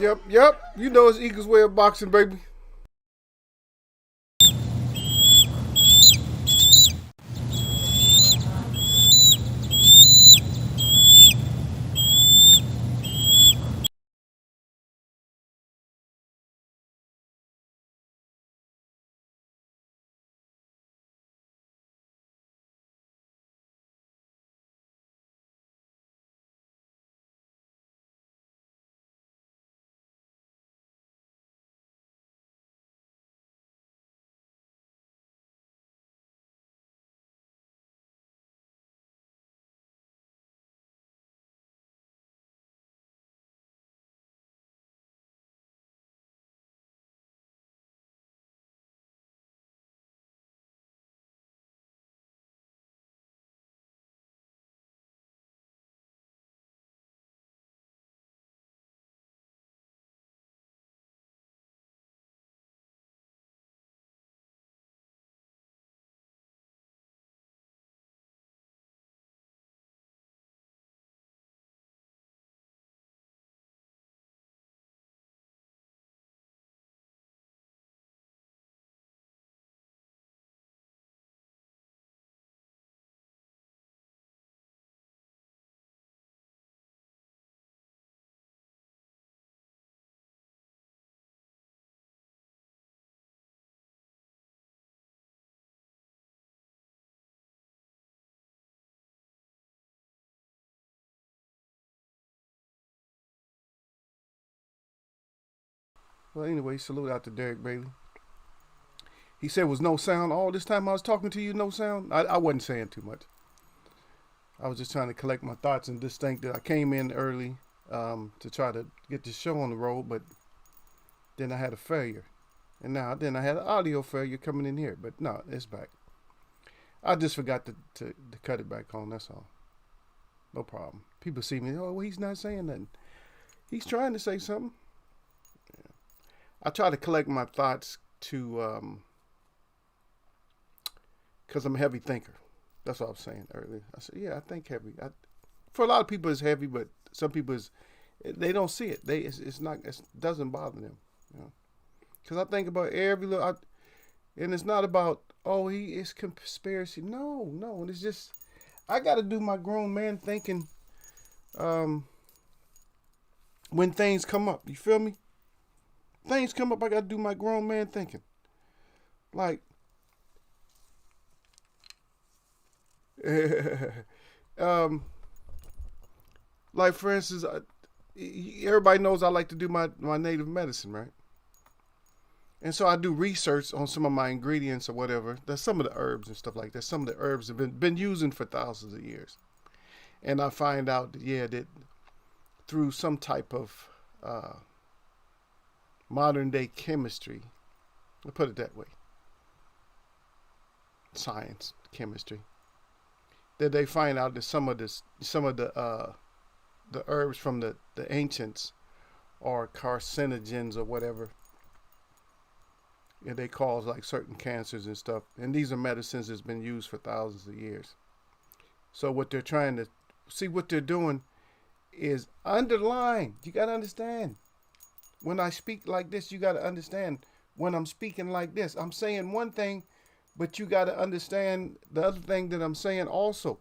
Yep. You know it's Eagles way of boxing, baby. Well, anyway, salute out to Derek Bailey. He said was no sound all this time I was talking to you. No sound. I wasn't saying too much. I was just trying to collect my thoughts and just think that I came in early to try to get the show on the road, but then I had a failure, and then I had an audio failure coming in here. But no, it's back. I just forgot to cut it back on. That's all. No problem. People see me. Oh, well, he's not saying nothing. He's trying to say something. I try to collect my thoughts to because I'm a heavy thinker. That's what I was saying earlier. I said, yeah, I think heavy. For a lot of people, it's heavy, but some people they don't see it. It's not. It doesn't bother them. You know? Because I think about every little, and it's not about it's conspiracy. No, it's just I got to do my grown man thinking. When things come up, you feel me? Things come up, I got to do my grown man thinking. Like, um, like for instance, everybody knows I like to do my native medicine, right? And so I do research on some of my ingredients or whatever. There's some of the herbs and stuff like that. Some of the herbs have been using for thousands of years. And I find out, that through some type of modern day chemistry, I'll put it that way, science, chemistry, that they find out that some of the herbs from the ancients are carcinogens or whatever. And they cause like certain cancers and stuff. And these are medicines that's been used for thousands of years. So what they're trying to see, what they're doing is underline. You got to understand. When I speak like this, you got to understand. When I'm speaking like this, I'm saying one thing, but you got to understand the other thing that I'm saying also.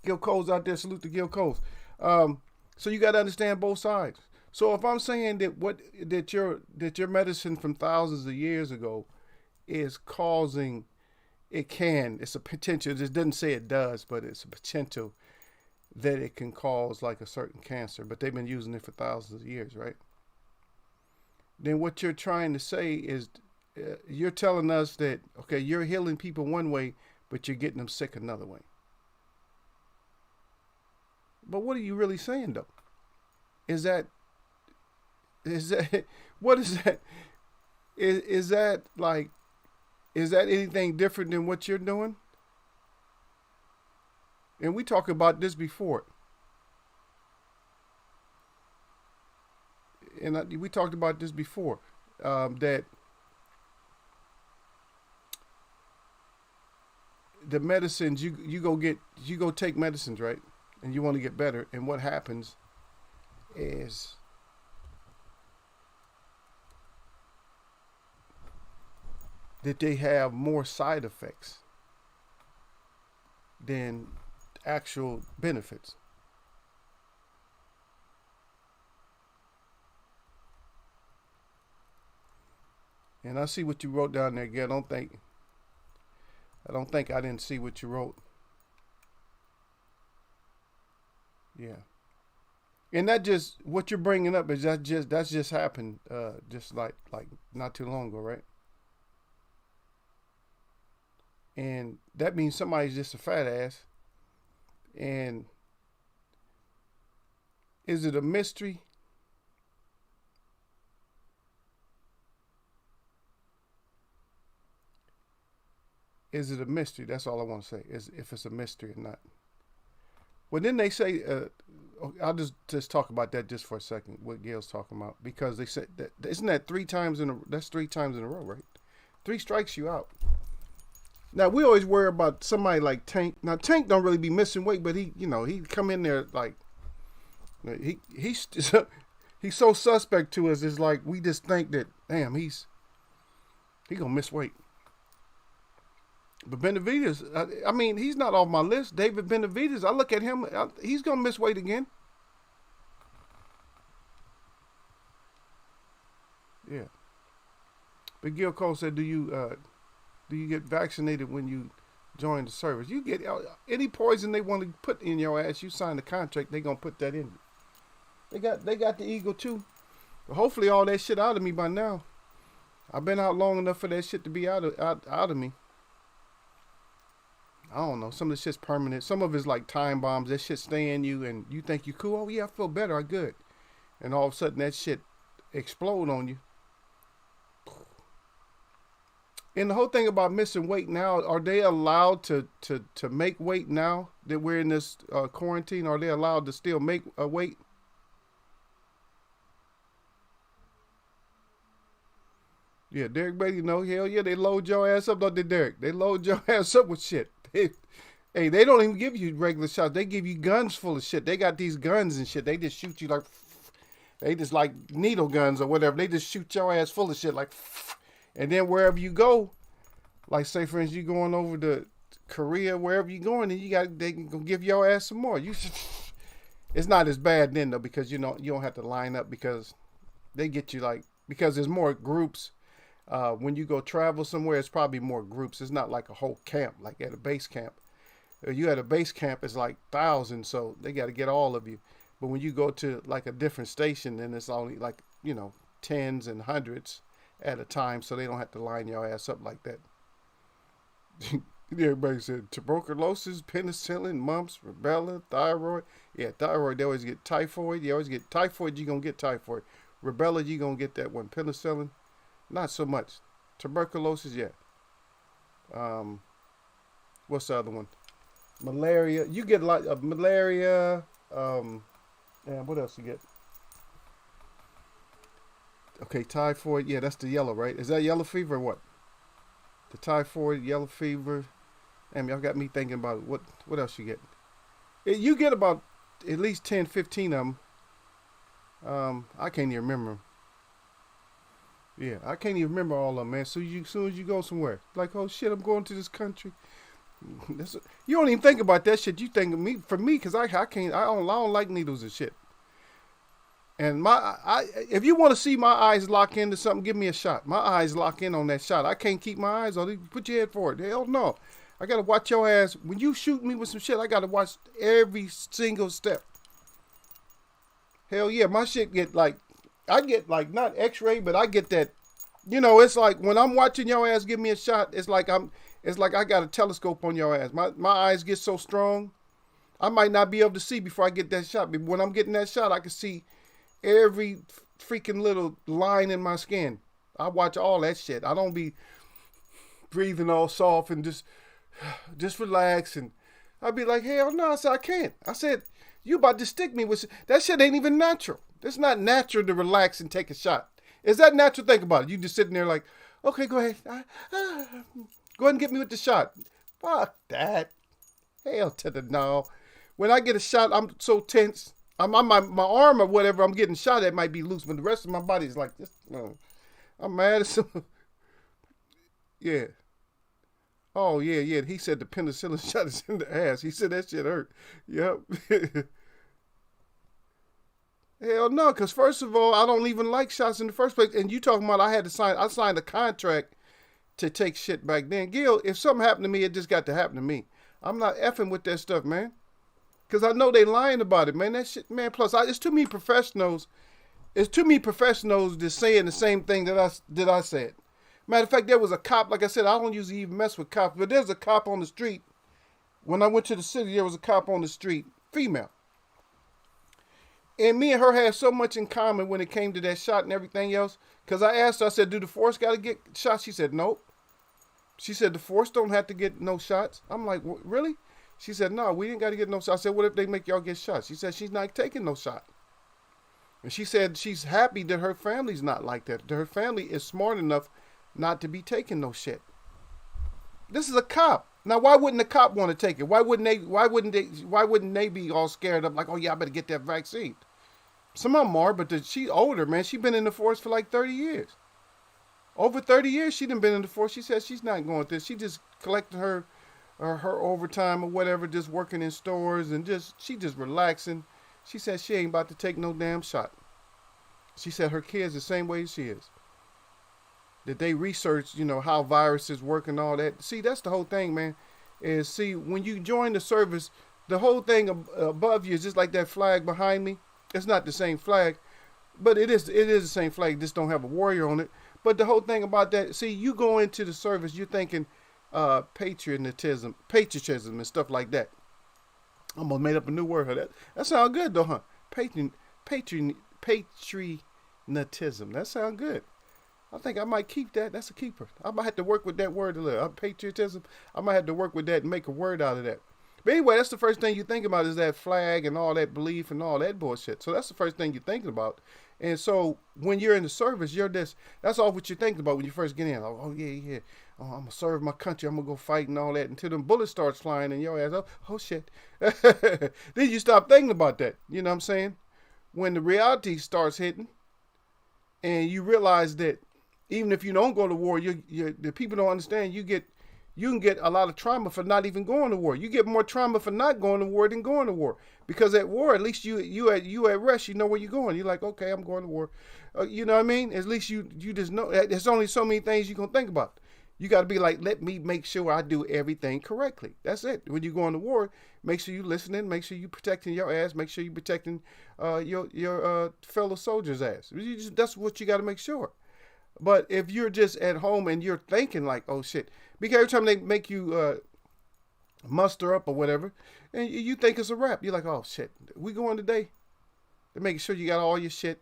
Gil Cole's out there. Salute to Gil Cole's. So you got to understand both sides. So if I'm saying that your medicine from thousands of years ago is causing, it's a potential. It just doesn't say it does, but it's a potential that it can cause like a certain cancer. But they've been using it for thousands of years, right? Then what you're trying to say is you're telling us that, okay, you're healing people one way, but you're getting them sick another way. But what are you really saying though? Is that what is that? Is that like, is that anything different than what you're doing? And we talked about this before. And we talked about this before, that the medicines you go take medicines, right? And you want to get better. And what happens is that they have more side effects than actual benefits. And I see what you wrote down there, Gail. I don't think I didn't see what you wrote. Yeah. And that just what you're bringing up is that's just happened just like not too long ago, right? And that means somebody's just a fat ass. And is it a mystery? Is it a mystery? That's all I want to say. Is if it's a mystery or not. Well, then they say, I'll just talk about that just for a second. What Gail's talking about, because they said that isn't that that's 3 times in a row, right? 3 strikes you out. Now we always worry about somebody like Tank. Now Tank don't really be missing weight, but he come in there like he's he's so suspect to us. It's like we just think that damn he gonna miss weight. But Benavides, I mean, he's not off my list. David Benavides, I look at him, he's gonna miss weight again. Yeah. But Gil Cole said, "Do you get vaccinated when you join the service? You get any poison they want to put in your ass. You sign the contract, they gonna put that in you. They got the eagle too. But hopefully all that shit out of me by now. I've been out long enough for that shit to be out of me. I don't know. Some of the shit's permanent. Some of it's like time bombs. That shit stay in you, and you think you cool. Oh yeah, I feel better. I'm good. And all of a sudden that shit explode on you. And the whole thing about missing weight now, are they allowed to make weight now that we're in this quarantine? Are they allowed to still make a weight? Yeah, Derek Beatty, no, hell yeah, they load your ass up, don't they, Derek? They load your ass up with shit. Hey, they don't even give you regular shots. They give you guns full of shit. They got these guns and shit. They just shoot you like, they just like needle guns or whatever. They just shoot your ass full of shit like, and then wherever you go, like say for instance, you going over to Korea, wherever you going, and they can go give your ass some more. It's not as bad then though, because you don't have to line up, because they get you like, because there's more groups. When you go travel somewhere, it's probably more groups. It's not like a whole camp, like at a base camp. You at a base camp, it's like thousands, so they got to get all of you. But when you go to like a different station, then it's only like, tens and hundreds at a time, so they don't have to line your ass up like that. Everybody said tuberculosis, penicillin, mumps, rubella, thyroid. Yeah, thyroid, they always get typhoid. You always get typhoid, you're going to get typhoid. Rubella, you're going to get that one. Penicillin, not so much. Tuberculosis, yeah. What's the other one? Malaria. You get a lot of malaria. And what else you get? Okay, typhoid. Yeah, that's the yellow, right? Is that yellow fever or what? The typhoid, yellow fever. Damn, y'all got me thinking about it. What else you get? You get about at least 10, 15 of them. I can't even remember. Yeah, I can't even remember all of them, man. So soon as you go somewhere, like, oh shit, I'm going to this country. You don't even think about that shit. You think of me for me, because I don't like needles and shit. And if you want to see my eyes lock into something, give me a shot. My eyes lock in on that shot. I can't keep my eyes on it. Put your head for it. Hell no. I gotta watch your ass. When you shoot me with some shit, I gotta watch every single step. Hell yeah, my shit I get like not X-ray, but I get that. It's like when I'm watching your ass give me a shot, it's like I got a telescope on your ass. My eyes get so strong, I might not be able to see before I get that shot. But when I'm getting that shot, I can see every freaking little line in my skin. I watch all that shit. I don't be breathing all soft and just relax. And I'd be like, hell no. I said, I can't. I said, you about to stick me with that shit ain't even natural. It's not natural to relax and take a shot. Is that natural? Think about it. You just sitting there like, okay, go ahead. Go ahead and get me with the shot. Fuck that. Hell to the no. When I get a shot, I'm so tense. My arm or whatever I'm getting shot at might be loose, but the rest of my body is like this. I'm mad as some. Yeah. Oh yeah, yeah. He said the penicillin shot is in the ass. He said that shit hurt. Yep. Hell no, because first of all, I don't even like shots in the first place. And you talking about I signed a contract to take shit back then. Gil, if something happened to me, it just got to happen to me. I'm not effing with that stuff, man. Because I know they lying about it, man. That shit, man. Plus, it's too many professionals. It's too many professionals just saying the same thing that I said. Matter of fact, there was a cop. Like I said, I don't usually even mess with cops, but there's a cop on the street. When I went to the city, there was a cop on the street, female. And me and her had so much in common when it came to that shot and everything else. Because I asked her, I said, do the force got to get shot? She said, nope. She said, the force don't have to get no shots. I'm like, really? She said, no, we didn't got to get no shots. I said, what if they make y'all get shots? She said, she's not taking no shot. And she said she's happy that her family's not like that. That her family is smart enough not to be taking no shit. This is a cop. Now, why wouldn't the cop want to take it? Why wouldn't they be all scared up like, oh yeah, I better get that vaccine? Some of them are, but she older, man. She been in the force for like 30 years. Over 30 years she done been in the force. She said she's not going through this. She just collecting her overtime or whatever, just working in stores and she just relaxing. She said she ain't about to take no damn shot. She said her kids the same way she is. That they research, how viruses work and all that. See, that's the whole thing, man. When you join the service, the whole thing above you is just like that flag behind me. It's not the same flag, but it is the same flag. Just don't have a warrior on it. But the whole thing about that, see, you go into the service, you're thinking patriotism and stuff like that. I almost made up a new word. That sounds good though, huh? Patriotism. That sounds good. I think I might keep that. That's a keeper. I might have to work with that word a little. Patriotism. I might have to work with that and make a word out of that. But anyway, that's the first thing you think about is that flag and all that belief and all that bullshit. So that's the first thing you're thinking about. And so when you're in the service, that's all what you're thinking about when you first get in. Oh yeah. Oh, I'm going to serve my country. I'm going to go fight and all that until them bullets starts flying in your ass. Oh shit. Then you stop thinking about that. You know what I'm saying? When the reality starts hitting and you realize that even if you don't go to war, the people don't understand. You can get a lot of trauma for not even going to war. You get more trauma for not going to war than going to war. Because at war, at least you at rest, you know where you're going. You're like, okay, I'm going to war. You know what I mean? At least you just know. There's only so many things you're going to think about. You got to be like, let me make sure I do everything correctly. That's it. When you go into war, make sure you're listening. Make sure you're protecting your ass. Make sure you're protecting your fellow soldiers' ass. That's what you got to make sure. But if you're just at home and you're thinking like, oh shit, because every time they make you muster up or whatever, and you think it's a wrap, you're like, oh shit, we going today? They're making sure you got all your shit.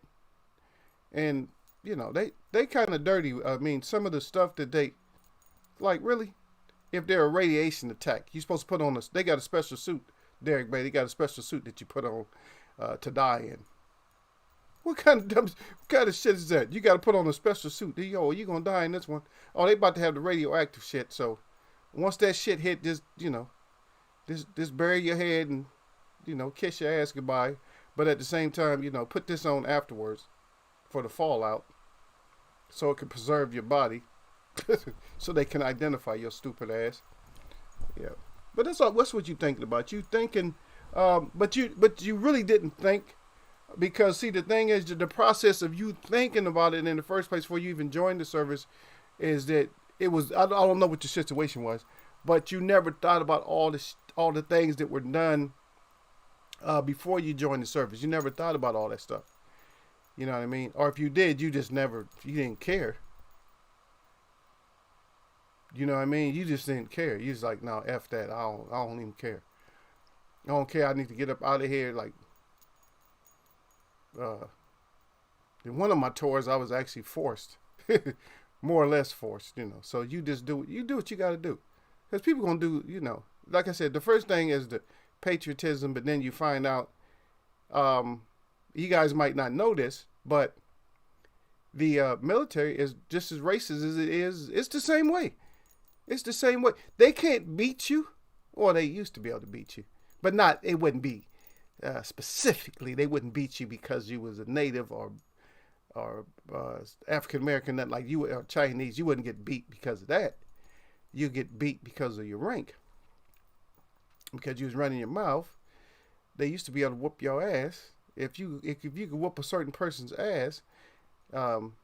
And, they kind of dirty. I mean, some of the stuff that like really, if they're a radiation attack, you're supposed to put on they got a special suit, Derek Bay, they got a special suit that you put on to die in. What kind of shit is that? You got to put on a special suit. Yo, you going to die in this one. Oh, they about to have the radioactive shit. So once that shit hit, just bury your head and, kiss your ass goodbye. But at the same time, put this on afterwards for the fallout so it can preserve your body so they can identify your stupid ass. Yeah. But that's what you thinking about. You thinking, but you really didn't think. Because, see, the thing is, the process of you thinking about it in the first place before you even joined the service is that it was, I don't know what your situation was, but you never thought about all the things that were done before you joined the service. You never thought about all that stuff. You know what I mean? Or if you did, you didn't care. You know what I mean? You just didn't care. You was like, no, F that. I don't even care. I don't care. I need to get up out of here, like, in one of my tours, I was actually forced, more or less forced, So you just do what you got to do, because people gonna do, Like I said, the first thing is the patriotism, but then you find out, you guys might not know this, but the military is just as racist as it is. It's the same way. It's the same way. They can't beat you, or they used to be able to beat you, but it wouldn't be. Specifically, they wouldn't beat you because you was a native or African American, that like you or Chinese. You wouldn't get beat because of that. you get beat because of your rank. Because you was running your mouth, they used to be able to whoop your ass. If you could whoop a certain person's ass, um,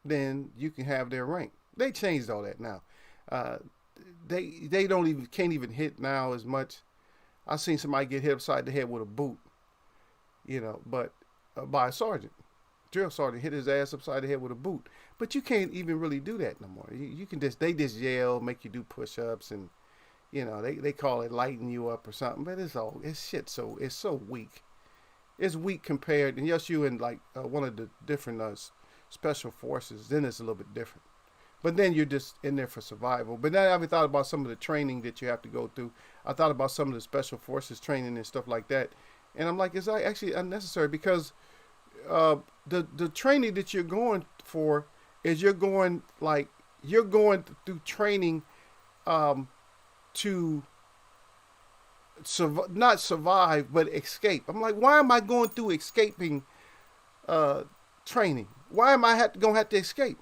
then you can have their rank. They changed all that now. Uh, they don't even can't even hit now as much. I seen somebody get hit upside the head with a boot, but by a sergeant, drill sergeant hit his ass upside the head with a boot. But you can't even really do that no more. You can just they just yell, make you do push-ups, and they call it lighten you up or something. But it's shit. So it's so weak. It's weak compared. And yes, you in like one of the different special forces, then it's a little bit different. But then you're just in there for survival. But then I haven't thought about some of the training that you have to go through. I thought about some of the special forces training and stuff like that. And I'm like, it's actually unnecessary because the training that you're going for is you're going through training to not survive, but escape. I'm like, why am I going through escaping training? Why am I going to have to escape?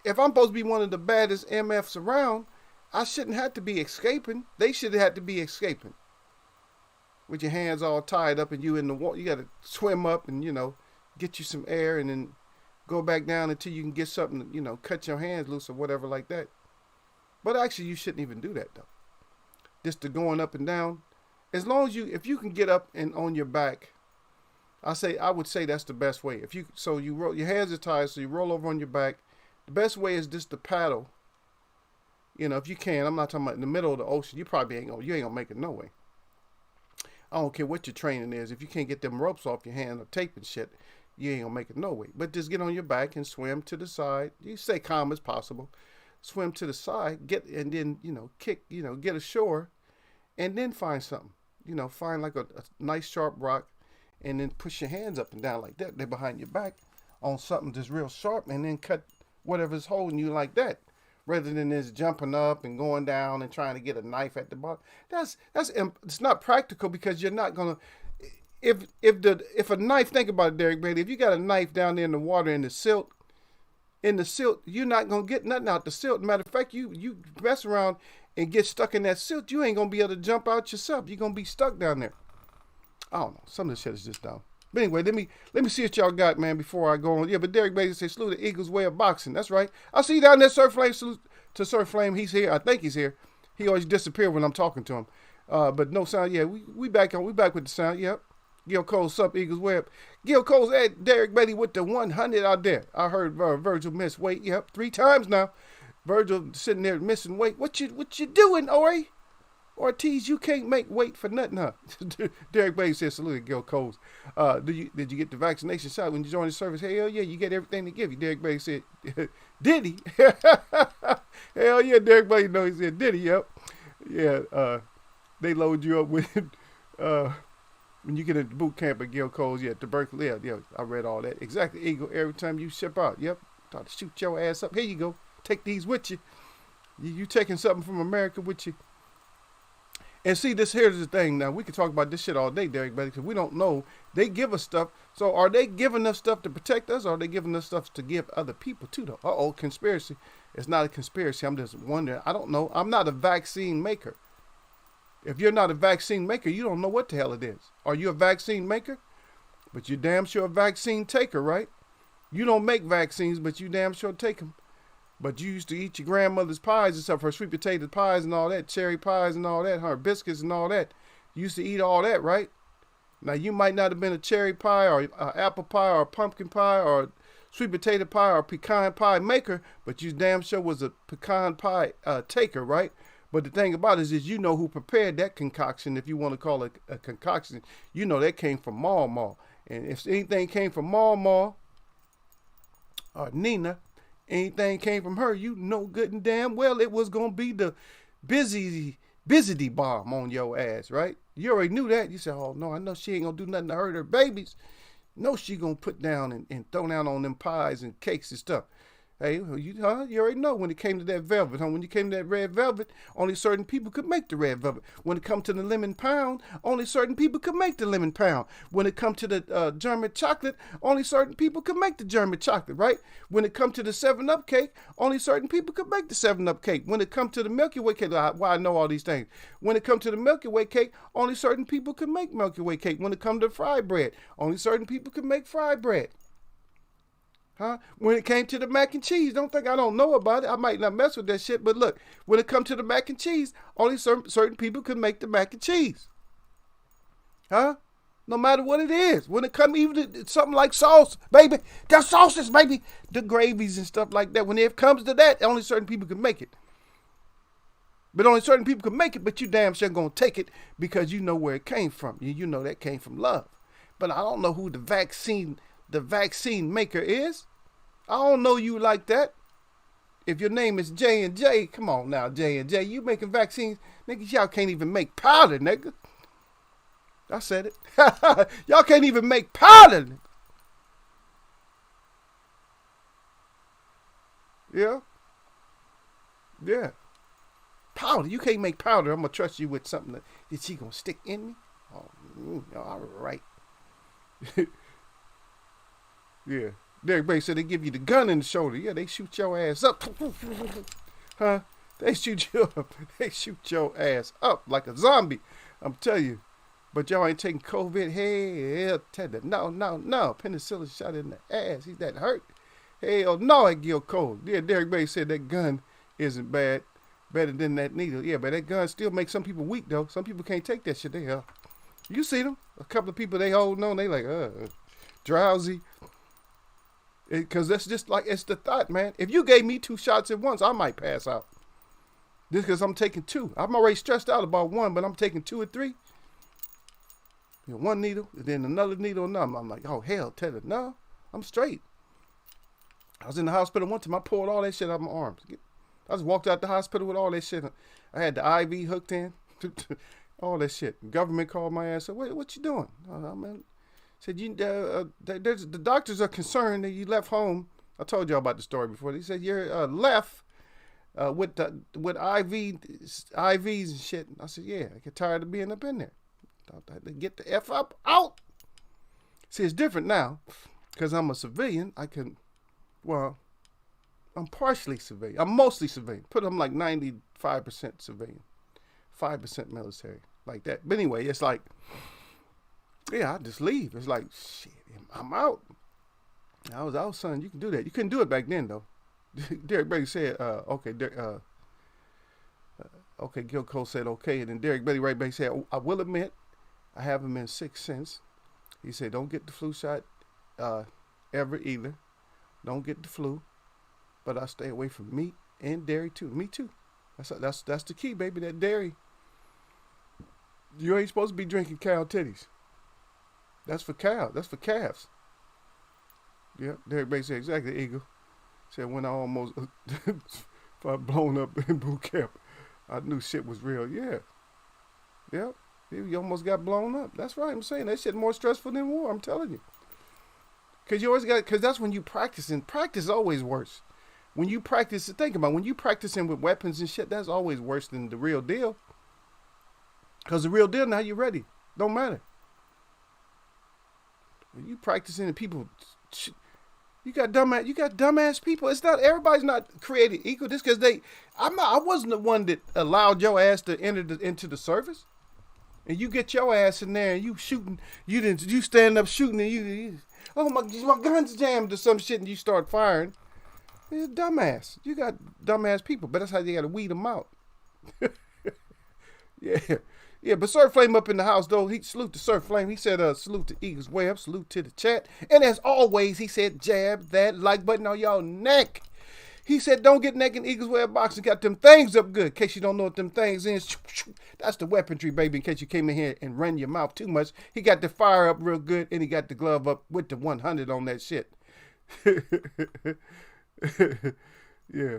If I'm supposed to be one of the baddest MFs around, I shouldn't have to be escaping. They should have had to be escaping. With your hands all tied up and you in the water. You got to swim up and, get you some air and then go back down until you can get something, cut your hands loose or whatever like that. But actually, you shouldn't even do that, though. Just the going up and down. As long as if you can get up and on your back, I would say that's the best way. You roll, your hands are tied, so you roll over on your back. The best way is just to paddle. If you can. I'm not talking about in the middle of the ocean. You probably ain't gonna make it no way. I don't care what your training is. If you can't get them ropes off your hand or tape and shit, you ain't gonna make it no way. But just get on your back and swim to the side. You stay calm as possible. Swim to the side, and then kick, get ashore, and then find something. Find like a nice sharp rock, and then push your hands up and down like that. They're behind your back on something that's real sharp, and then cut whatever's holding you like that, rather than just jumping up and going down and trying to get a knife at the bottom. It's not practical because you're not gonna. If a knife, think about it, Derek Bailey. If you got a knife down there in the water in the silt, you're not gonna get nothing out the silt. Matter of fact, you mess around and get stuck in that silt, you ain't gonna be able to jump out yourself. You're gonna be stuck down there. I don't know. Some of this shit is just dumb. But anyway, let me see what y'all got, man, before I go on. Yeah, but Derek Bailey said, salute the Eagles' way of boxing. That's right. I see you down there, Sir Flame. Salute to Sir Flame. He's here. I think he's here. He always disappears when I'm talking to him. But no sound. Yeah, we back with the sound. Yep. Gil Cole, sup, Eagles Web. Gil Cole's at Derek Bailey with the 100 out there. I heard Virgil miss weight. Yep, 3 times now. Virgil sitting there missing weight. What you doing, Ori? Ortiz, you can't make weight for nothing, huh? Derek Bailey said, salute Gil Coles. Did you get the vaccination shot when you joined the service? Hell yeah, you get everything they give you. Derek Bailey said, did he? Hell yeah, Derek Bailey know he said, did he? Yep. Yeah, they load you up with when you get into boot camp at Gil Coles, tuberculosis. Yeah, I read all that. Exactly, Eagle, every time you ship out. Yep, try to shoot your ass up. Here you go. Take these with you. You taking something from America with you. And see, here's the thing. Now, we can talk about this shit all day, Derek, because we don't know. They give us stuff. So are they giving us stuff to protect us, or are they giving us stuff to give other people too, though? Uh-oh, conspiracy. It's not a conspiracy. I'm just wondering. I don't know. I'm not a vaccine maker. If you're not a vaccine maker, you don't know what the hell it is. Are you a vaccine maker? But you're damn sure a vaccine taker, right? You don't make vaccines, but you damn sure take them. But you used to eat your grandmother's pies and stuff, her sweet potato pies and all that, cherry pies and all that, her biscuits and all that. You used to eat all that, right? Now, you might not have been a cherry pie or apple pie or pumpkin pie or sweet potato pie or pecan pie maker, but you damn sure was a pecan pie taker, right? But the thing about it is you know who prepared that concoction, if you want to call it a concoction. You know that came from Mama. And if anything came from Mama or Nina, anything came from her, you know good and damn well it was going to be the busy bomb on your ass, right? You already knew that. You said, oh, no, I know she ain't going to do nothing to hurt her babies. No, she going to put down and throw down on them pies and cakes and stuff. Hey, you already know when it came to that velvet, huh? When you came to that red velvet, only certain people could make the red velvet. When it come to the lemon pound, only certain people could make the lemon pound. When it come to the German chocolate, only certain people could make the German chocolate, right? When it come to the 7-Up cake, only certain people could make the 7-Up cake. When it come to the Milky Way cake, why I know all these things. When it come to the Milky Way cake, only certain people could make Milky Way cake. When it come to fried bread, only certain people could make fried bread. Huh? When it came to the mac and cheese, don't think I don't know about it. I might not mess with that shit, but look, when it comes to the mac and cheese, only certain people can make the mac and cheese. Huh? No matter what it is. When it comes even to something like sauce, baby, the sauces, baby, the gravies and stuff like that. When it comes to that, only certain people can make it. But only certain people can make it, but you damn sure gonna take it because you know where it came from. You know that came from love. But I don't know who the vaccine maker is. I don't know you like that. If your name is J&J, come on now, J&J, you making vaccines, niggas, y'all can't even make powder, nigga. I said it. Y'all can't even make powder. Yeah. Yeah. Powder. You can't make powder. I'm gonna trust you with something that she gonna stick in me. Oh, all right. Yeah. Derek Bay said they give you the gun in the shoulder. Yeah, they shoot your ass up. Huh? They shoot you up. They shoot your ass up like a zombie. I'm telling you. But y'all ain't taking COVID. Hell, no. Penicillin shot in the ass. He's that hurt. Hell no, it get cold. Yeah, Derek Bay said that gun isn't bad. Better than that needle. Yeah, but that gun still makes some people weak, though. Some people can't take that shit. You see them. A couple of people they holding on. They like, drowsy. Because that's just like, it's the thought, man. If you gave me 2 shots at once, I might pass out. Just because I'm taking 2. I'm already stressed out about 1, but I'm taking 2 or 3. You know, 1 needle, and then another needle, and I'm like, oh, hell, Taylor, no, I'm straight. I was in the hospital one time. I pulled all that shit out of my arms. I just walked out the hospital with all that shit. I had the IV hooked in. All that shit. The government called my ass. Said, what you doing? Man. Said, the doctors are concerned that you left home. I told y'all about the story before. They said you're left with IVs and shit. I said, yeah, I get tired of being up in there. I had to get the F up out. See, it's different now because I'm a civilian. I'm partially civilian. I'm mostly civilian. I'm like 95% civilian, 5% military, like that. But anyway, it's like, yeah, I just leave. It's like, shit, I'm out. I was out, son. You can do that. You couldn't do it back then, though. Derek Brady said, okay. Okay, Gil Cole said, okay. And then Derek Brady right back said, I will admit, I haven't been sick since. He said, don't get the flu shot ever either. Don't get the flu. But I stay away from meat and dairy, too. Me, too. That's the key, baby, that dairy. You ain't supposed to be drinking cow titties. That's for cows. That's for calves. Yeah, Derek Bay said exactly, Eagle. Said when I almost blown up in boot camp, I knew shit was real. Yeah. Yeah. You almost got blown up. That's right. I'm saying that shit more stressful than war. I'm telling you. Because that's when you practice. And practice is always worse. When you practice, think about it, when you practicing with weapons and shit, that's always worse than the real deal. Because the real deal, now you're ready. Don't matter. When you practicing and people, you got dumbass people. It's not, everybody's not created equal. Just because I wasn't the one that allowed your ass to enter into the service. And you get your ass in there and you shooting, you stand up shooting and you oh my gun's jammed or some shit and you start firing. You're a dumbass. You got dumbass people, but that's how you got to weed them out. Yeah. Yeah, but Sir Flame up in the house, though. He salute to Sir Flame. He said, salute to Eagles Web, salute to the chat. And as always, he said, jab that like button on y'all neck. He said, don't get naked in Eagles Web boxing. Got them things up good. In case you don't know what them things is. That's the weaponry, baby, in case you came in here and run your mouth too much. He got the fire up real good, and he got the glove up with the 100 on that shit. Yeah.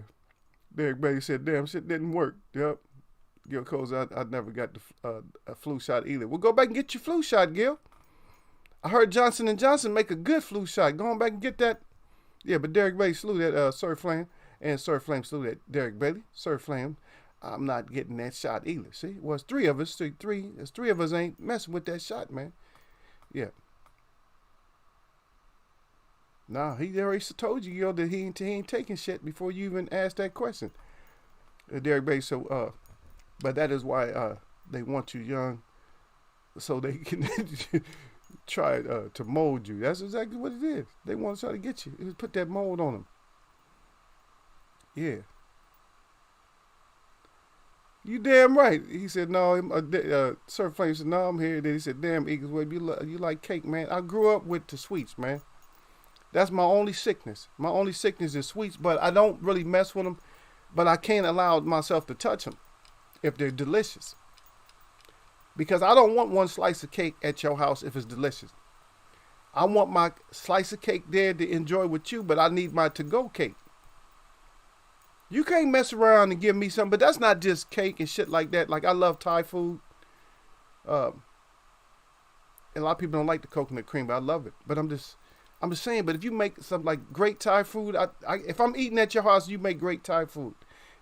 Derek Bailey said, damn, shit didn't work. Yep. Gil Coles, I never got a flu shot either. Well, go back and get your flu shot, Gil. I heard Johnson & Johnson make a good flu shot. Go on back and get that. Yeah, but Derek Bailey salute at Sir Flame, and Sir Flame salute at Derek Bailey. Sir Flame, I'm not getting that shot either. See, it was three of us. Three. There's three of us ain't messing with that shot, man. Yeah. Nah, he already told you, yo, that he ain't taking shit before you even ask that question. Derek Bailey. So, but that is why they want you young, so they can try to mold you. That's exactly what it is. They want to try to get you. Put that mold on them. Yeah. You damn right. He said, no. Sir Flame said, no, I'm here. Then he said, damn, Eagles, Wave, you like cake, man. I grew up with the sweets, man. That's my only sickness. My only sickness is sweets, but I don't really mess with them. But I can't allow myself to touch them if they're delicious. Because I don't want one slice of cake at your house if it's delicious. I want my slice of cake there to enjoy with you, but I need my to-go cake. You can't mess around and give me something, but that's not just cake and shit like that. Like, I love Thai food. And a lot of people don't like the coconut cream, but I love it. But I'm just saying, but if you make some like great Thai food, if I'm eating at your house, you make great Thai food,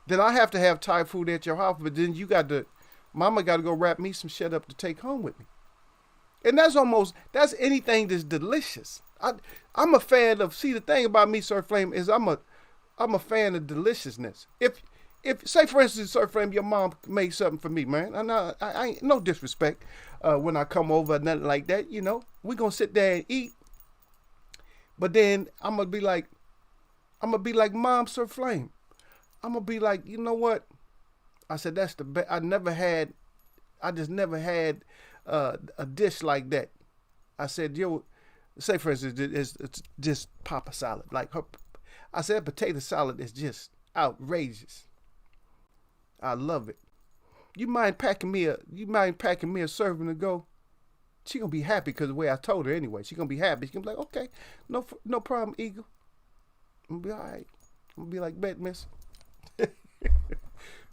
then I have to have Thai food at your house, but then Mama got to go wrap me some shit up to take home with me. And that's anything that's delicious. I'm a fan of, see, the thing about me, Sir Flame, is I'm a fan of deliciousness. If say, for instance, Sir Flame, your mom made something for me, man. And I ain't no disrespect when I come over or nothing like that, you know. We going to sit there and eat. But then I'm going to be like, Mom, Sir Flame. I'm going to be like, you know what? I said, that's the best. I just never had a dish like that. I said, yo, say for instance, it's just Papa salad. Like I said, potato salad is just outrageous. I love it. You mind packing me a serving to go? She gonna be happy because the way I told her anyway. She gonna be happy. She gonna be like, okay, no problem, Eagle. I'm gonna be all right. I'm gonna be like, bet, miss.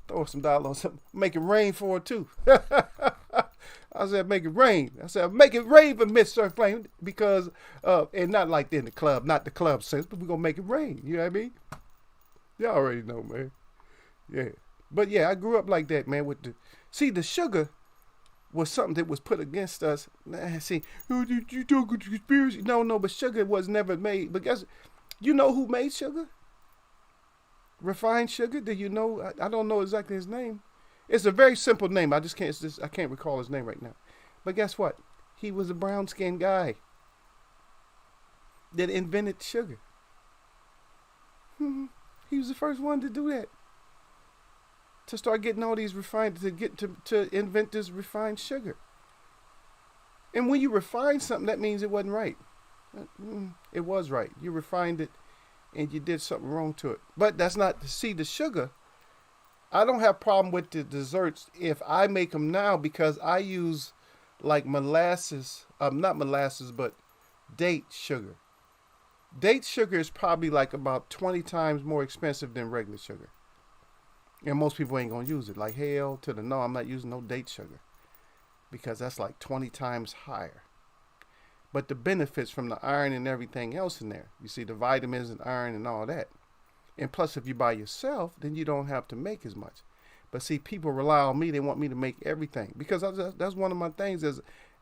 Throw some dollars on something. Make it rain for her too. I said, make it rain. I said, make it rain for Miss Sir Flame because, and not like in the club, not the club sense, but we're gonna make it rain. You know what I mean? Y'all already know, man. Yeah. But yeah, I grew up like that, man. The sugar was something that was put against us. See, oh, did you talk about conspiracy? No, but sugar was never made. But guess, you know who made sugar? Refined sugar? Do you know? I don't know exactly his name. It's a very simple name. I can't recall his name right now. But guess what? He was a brown-skinned guy that invented sugar. He was the first one to do that. To start getting all these refined, to invent this refined sugar. And when you refine something, that means it wasn't right. It was right. You refined it and you did something wrong to it. But that's not, see, the sugar, I don't have problem with the desserts if I make them now because I use like molasses, not molasses, but date sugar. Date sugar is probably like about 20 times more expensive than regular sugar. And most people ain't going to use it. Like hell to the no, I'm not using no date sugar. Because that's like 20 times higher. But the benefits from the iron and everything else in there. You see the vitamins and iron and all that. And plus if you buy yourself, then you don't have to make as much. But see, people rely on me. They want me to make everything. Because that's one of my things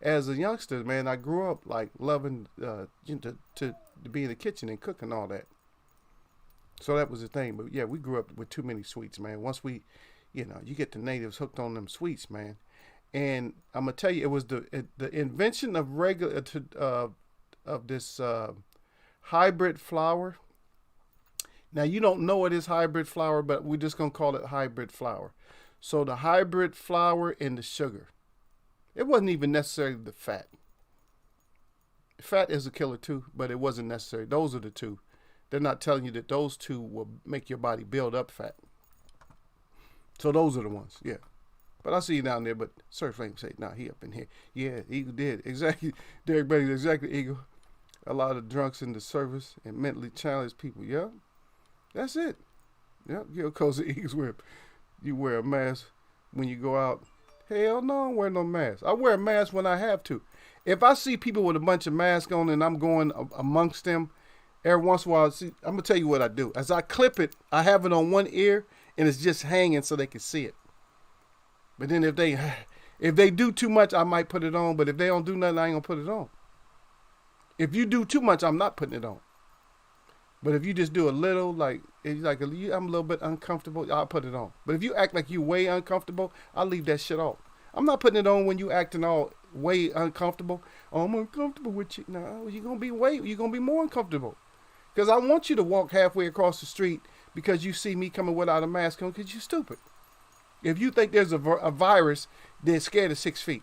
as a youngster, man. I grew up like loving to be in the kitchen and cook and all that. So that was the thing. But yeah, we grew up with too many sweets, man. Once you get the natives hooked on them sweets, man. And I'm gonna tell you, it was the invention of of this hybrid flour. Now you don't know it is hybrid flour, but we're just gonna call it hybrid flour. So the hybrid flour and the sugar. It wasn't even necessarily the fat. Fat is a killer too, but it wasn't necessary. Those are the two. They're not telling you that those two will make your body build up fat. So those are the ones, yeah. But I see you down there, but Sir Flame say, nah, he up in here. Yeah, Eagle did. Exactly. Derek Bailey, exactly, Eagle. A lot of drunks in the service and mentally challenged people. Yeah, that's it. Yeah, you're cozy Eagles whip. You wear a mask when you go out. Hell no, I don't wear no mask. I wear a mask when I have to. If I see people with a bunch of masks on and I'm going amongst them, Every once in a while, see, I'm gonna tell you what I do. As I clip it, I have it on one ear and it's just hanging so they can see it. But then if they do too much, I might put it on. But if they don't do nothing, I ain't gonna put it on. If you do too much, I'm not putting it on. But if you just do a little, like I'm a little bit uncomfortable, I'll put it on. But if you act like you way uncomfortable, I'll leave that shit off. I'm not putting it on when you acting all way uncomfortable. Oh, I'm uncomfortable with you. No, you're gonna be more uncomfortable. Because I want you to walk halfway across the street because you see me coming without a mask on because you're stupid. If you think there's a virus, they're scared of 6 feet.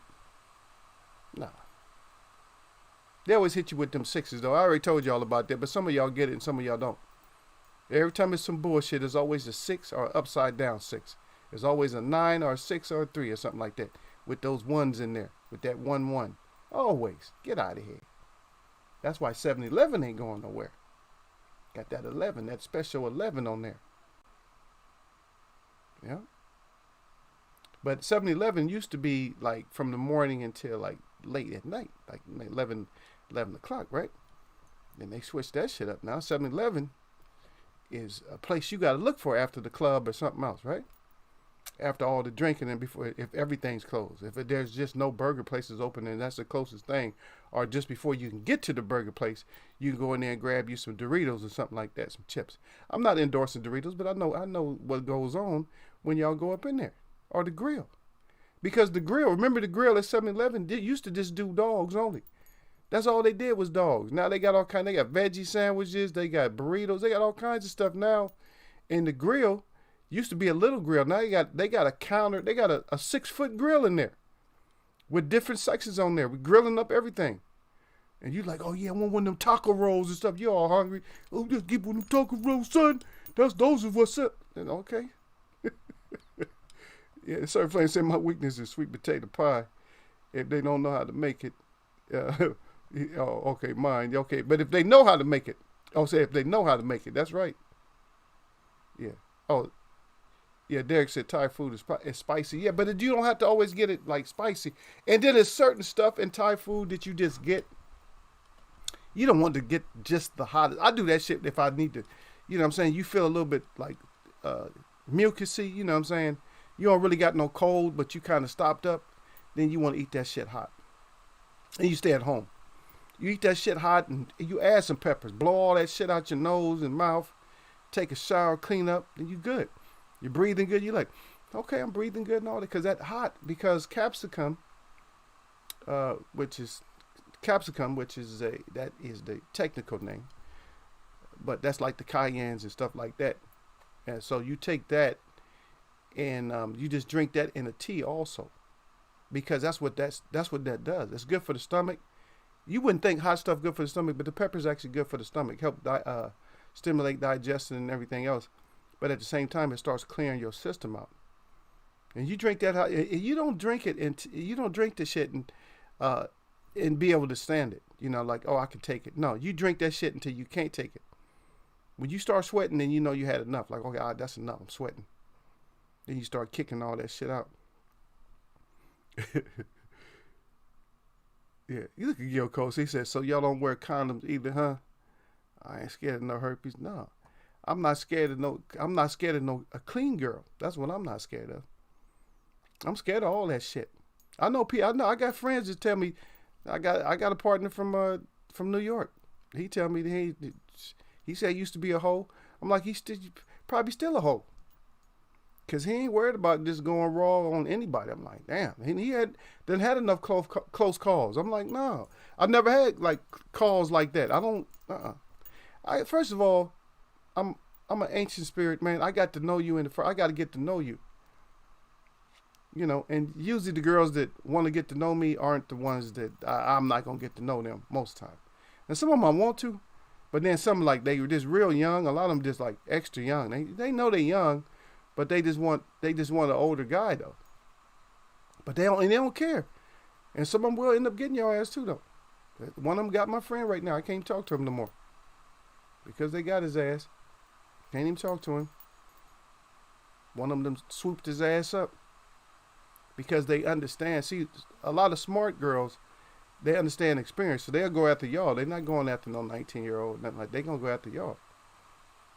Nah. They always hit you with them sixes, though. I already told y'all about that, but some of y'all get it and some of y'all don't. Every time it's some bullshit, there's always a 6 or upside down 6. There's always a 9 or a 6 or a 3 or something like that with those ones in there, with that 1-1. Always. Get out of here. That's why 7-Eleven ain't going nowhere. Got that 11, that special 11 on there. Yeah. But 7-Eleven used to be like from the morning until like late at night, like 11 o'clock, right? Then they switched that shit up. Now 7-Eleven is a place you got to look for after the club or something else, right? After all the drinking and before, if everything's closed. If there's just no burger places open and that's the closest thing, or just before you can get to the burger place, you can go in there and grab you some Doritos or something like that, some chips. I'm not endorsing Doritos, but I know what goes on when y'all go up in there. Or the grill. Because the grill, remember the grill at 7-Eleven used to just do dogs only. That's all they did was dogs. Now they got all kind. They got veggie sandwiches. They got burritos. They got all kinds of stuff now. And the grill used to be a little grill. Now they got a counter. They got a 6-foot grill in there with different sections on there. We're grilling up everything. And you like, oh yeah, I want one of them taco rolls and stuff. You all hungry? Oh, just give one of them taco rolls, son. Those are what's up. And okay. Yeah, certain flames say my weakness is sweet potato pie. If they don't know how to make it, oh, okay, mine, okay. But if they know how to make it, if they know how to make it, that's right. Yeah. Oh, yeah. Derek said Thai food is spicy. Yeah, but you don't have to always get it like spicy. And then there's certain stuff in Thai food that you just get. You don't want to get just the hottest. I do that shit if I need to. You know what I'm saying? You feel a little bit like mucusy. You know what I'm saying? You don't really got no cold, but you kind of stopped up, then you want to eat that shit hot. And you stay at home. You eat that shit hot and you add some peppers. Blow all that shit out your nose and mouth. Take a shower, clean up, then you good. You're breathing good. You're like, okay, I'm breathing good and all that. Because capsicum, which is that is the technical name. But that's like the cayennes and stuff like that. And so you take that and you just drink that in a tea also, because that's what that does. It's good for the stomach. You wouldn't think hot stuff good for the stomach, but the pepper is actually good for the stomach. Help stimulate digestion and everything else. But at the same time, it starts clearing your system out. And you drink that hot. You don't drink it, and you don't drink the shit and be able to stand it. You know, like, oh, I can take it. No, you drink that shit until you can't take it. When you start sweating, then you know you had enough. Like, okay, that's enough. I'm sweating. Then you start kicking all that shit out. Yeah, you look at Gil Coast. He said, so y'all don't wear condoms either, huh? I ain't scared of no herpes. No. I'm not scared of a clean girl. That's what I'm not scared of. I'm scared of all that shit. I know I got friends that tell me I got a partner from New York. He tell me he said he used to be a hoe. I'm like, he's probably still a hoe. Because he ain't worried about just going raw on anybody. I'm like, damn. And he had enough close calls. I'm like, no. I've never had, like, calls like that. I don't, first of all, I'm an ancient spirit, man. I got to know you I got to get to know you. You know, and usually the girls that want to get to know me aren't the ones that I'm not going to get to know them most of the time. And some of them I want to, but then some, like, they were just real young. A lot of them just, like, extra young. They know they're young. But they just want an older guy though. But they don't care. And some of them will end up getting your ass too though. One of them got my friend right now. I can't talk to him no more. Because they got his ass. Can't even talk to him. One of them swooped his ass up. Because they understand. See, a lot of smart girls, They understand experience, so they'll go after y'all. They're not going after no 19-year-old, nothing like. They gonna go after y'all.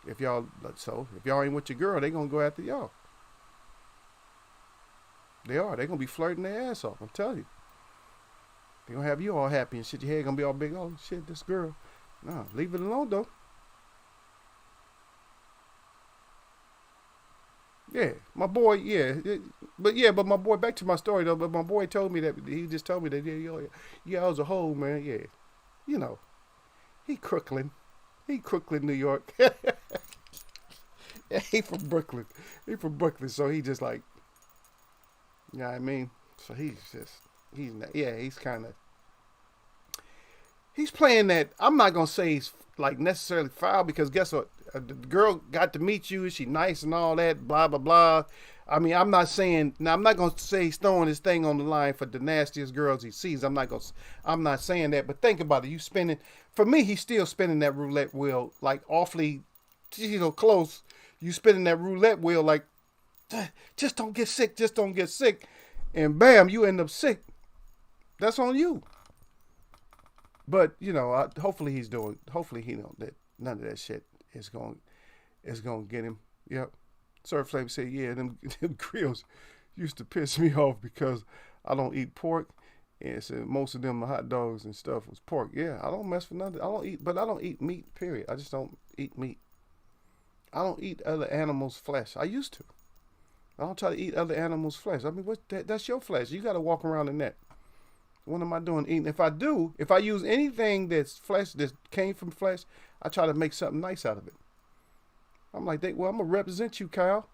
If y'all ain't with your girl, they gonna go after y'all. They are. They gonna be flirting their ass off. I'm telling you. They gonna have you all happy and shit. Your head gonna be all big. Oh shit, this girl. No, leave it alone though. Yeah, my boy. Yeah, but my boy. Back to my story though. But my boy told me that he just told me that yeah, I was a hoe, man. Yeah, you know, he Crooklyn, New York. Yeah, he from Brooklyn. He from Brooklyn, so he just like, you know what I mean. So he's not, yeah, he's kind of he's playing that. I'm not gonna say he's like necessarily foul because guess what? The girl got to meet you. She nice and all that. Blah blah blah. I mean, I'm not saying now. I'm not gonna say he's throwing his thing on the line for the nastiest girls he sees. I'm not saying that. But think about it. You spinning. For me, he's still spinning that roulette wheel like awfully, close. You spinning that roulette wheel like, just don't get sick. Just don't get sick. And bam, you end up sick. That's on you. But hopefully he's doing. Hopefully he know that none of that shit is going to get him. Yep. Sir Flame said, yeah, them grills used to piss me off because I don't eat pork, and said most of them hot dogs and stuff was pork. Yeah, I don't mess with nothing. I don't eat meat. Period. I just don't eat meat. I don't eat other animals' flesh. I used to. I don't try to eat other animals' flesh. I mean, that's your flesh. You got to walk around in that. What am I doing eating? If I use anything that's flesh, that came from flesh, I try to make something nice out of it. I'm like, I'm going to represent you, Kyle.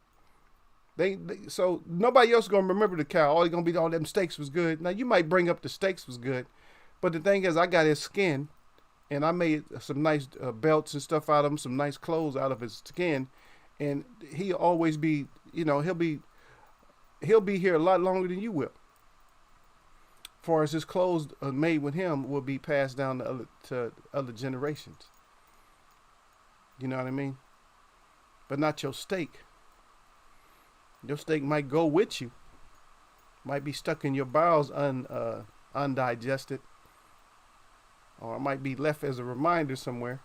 So nobody else is going to remember the Kyle. All they're going to be, all them steaks was good. Now, you might bring up the steaks was good, but the thing is, I got his skin, and I made some nice belts and stuff out of him, some nice clothes out of his skin, and he'll always be, he'll be here a lot longer than you will. As far as his clothes made with him will be passed down to other generations. You know what I mean? But not your steak. Your steak might go with you. Might be stuck in your bowels undigested. Or it might be left as a reminder somewhere.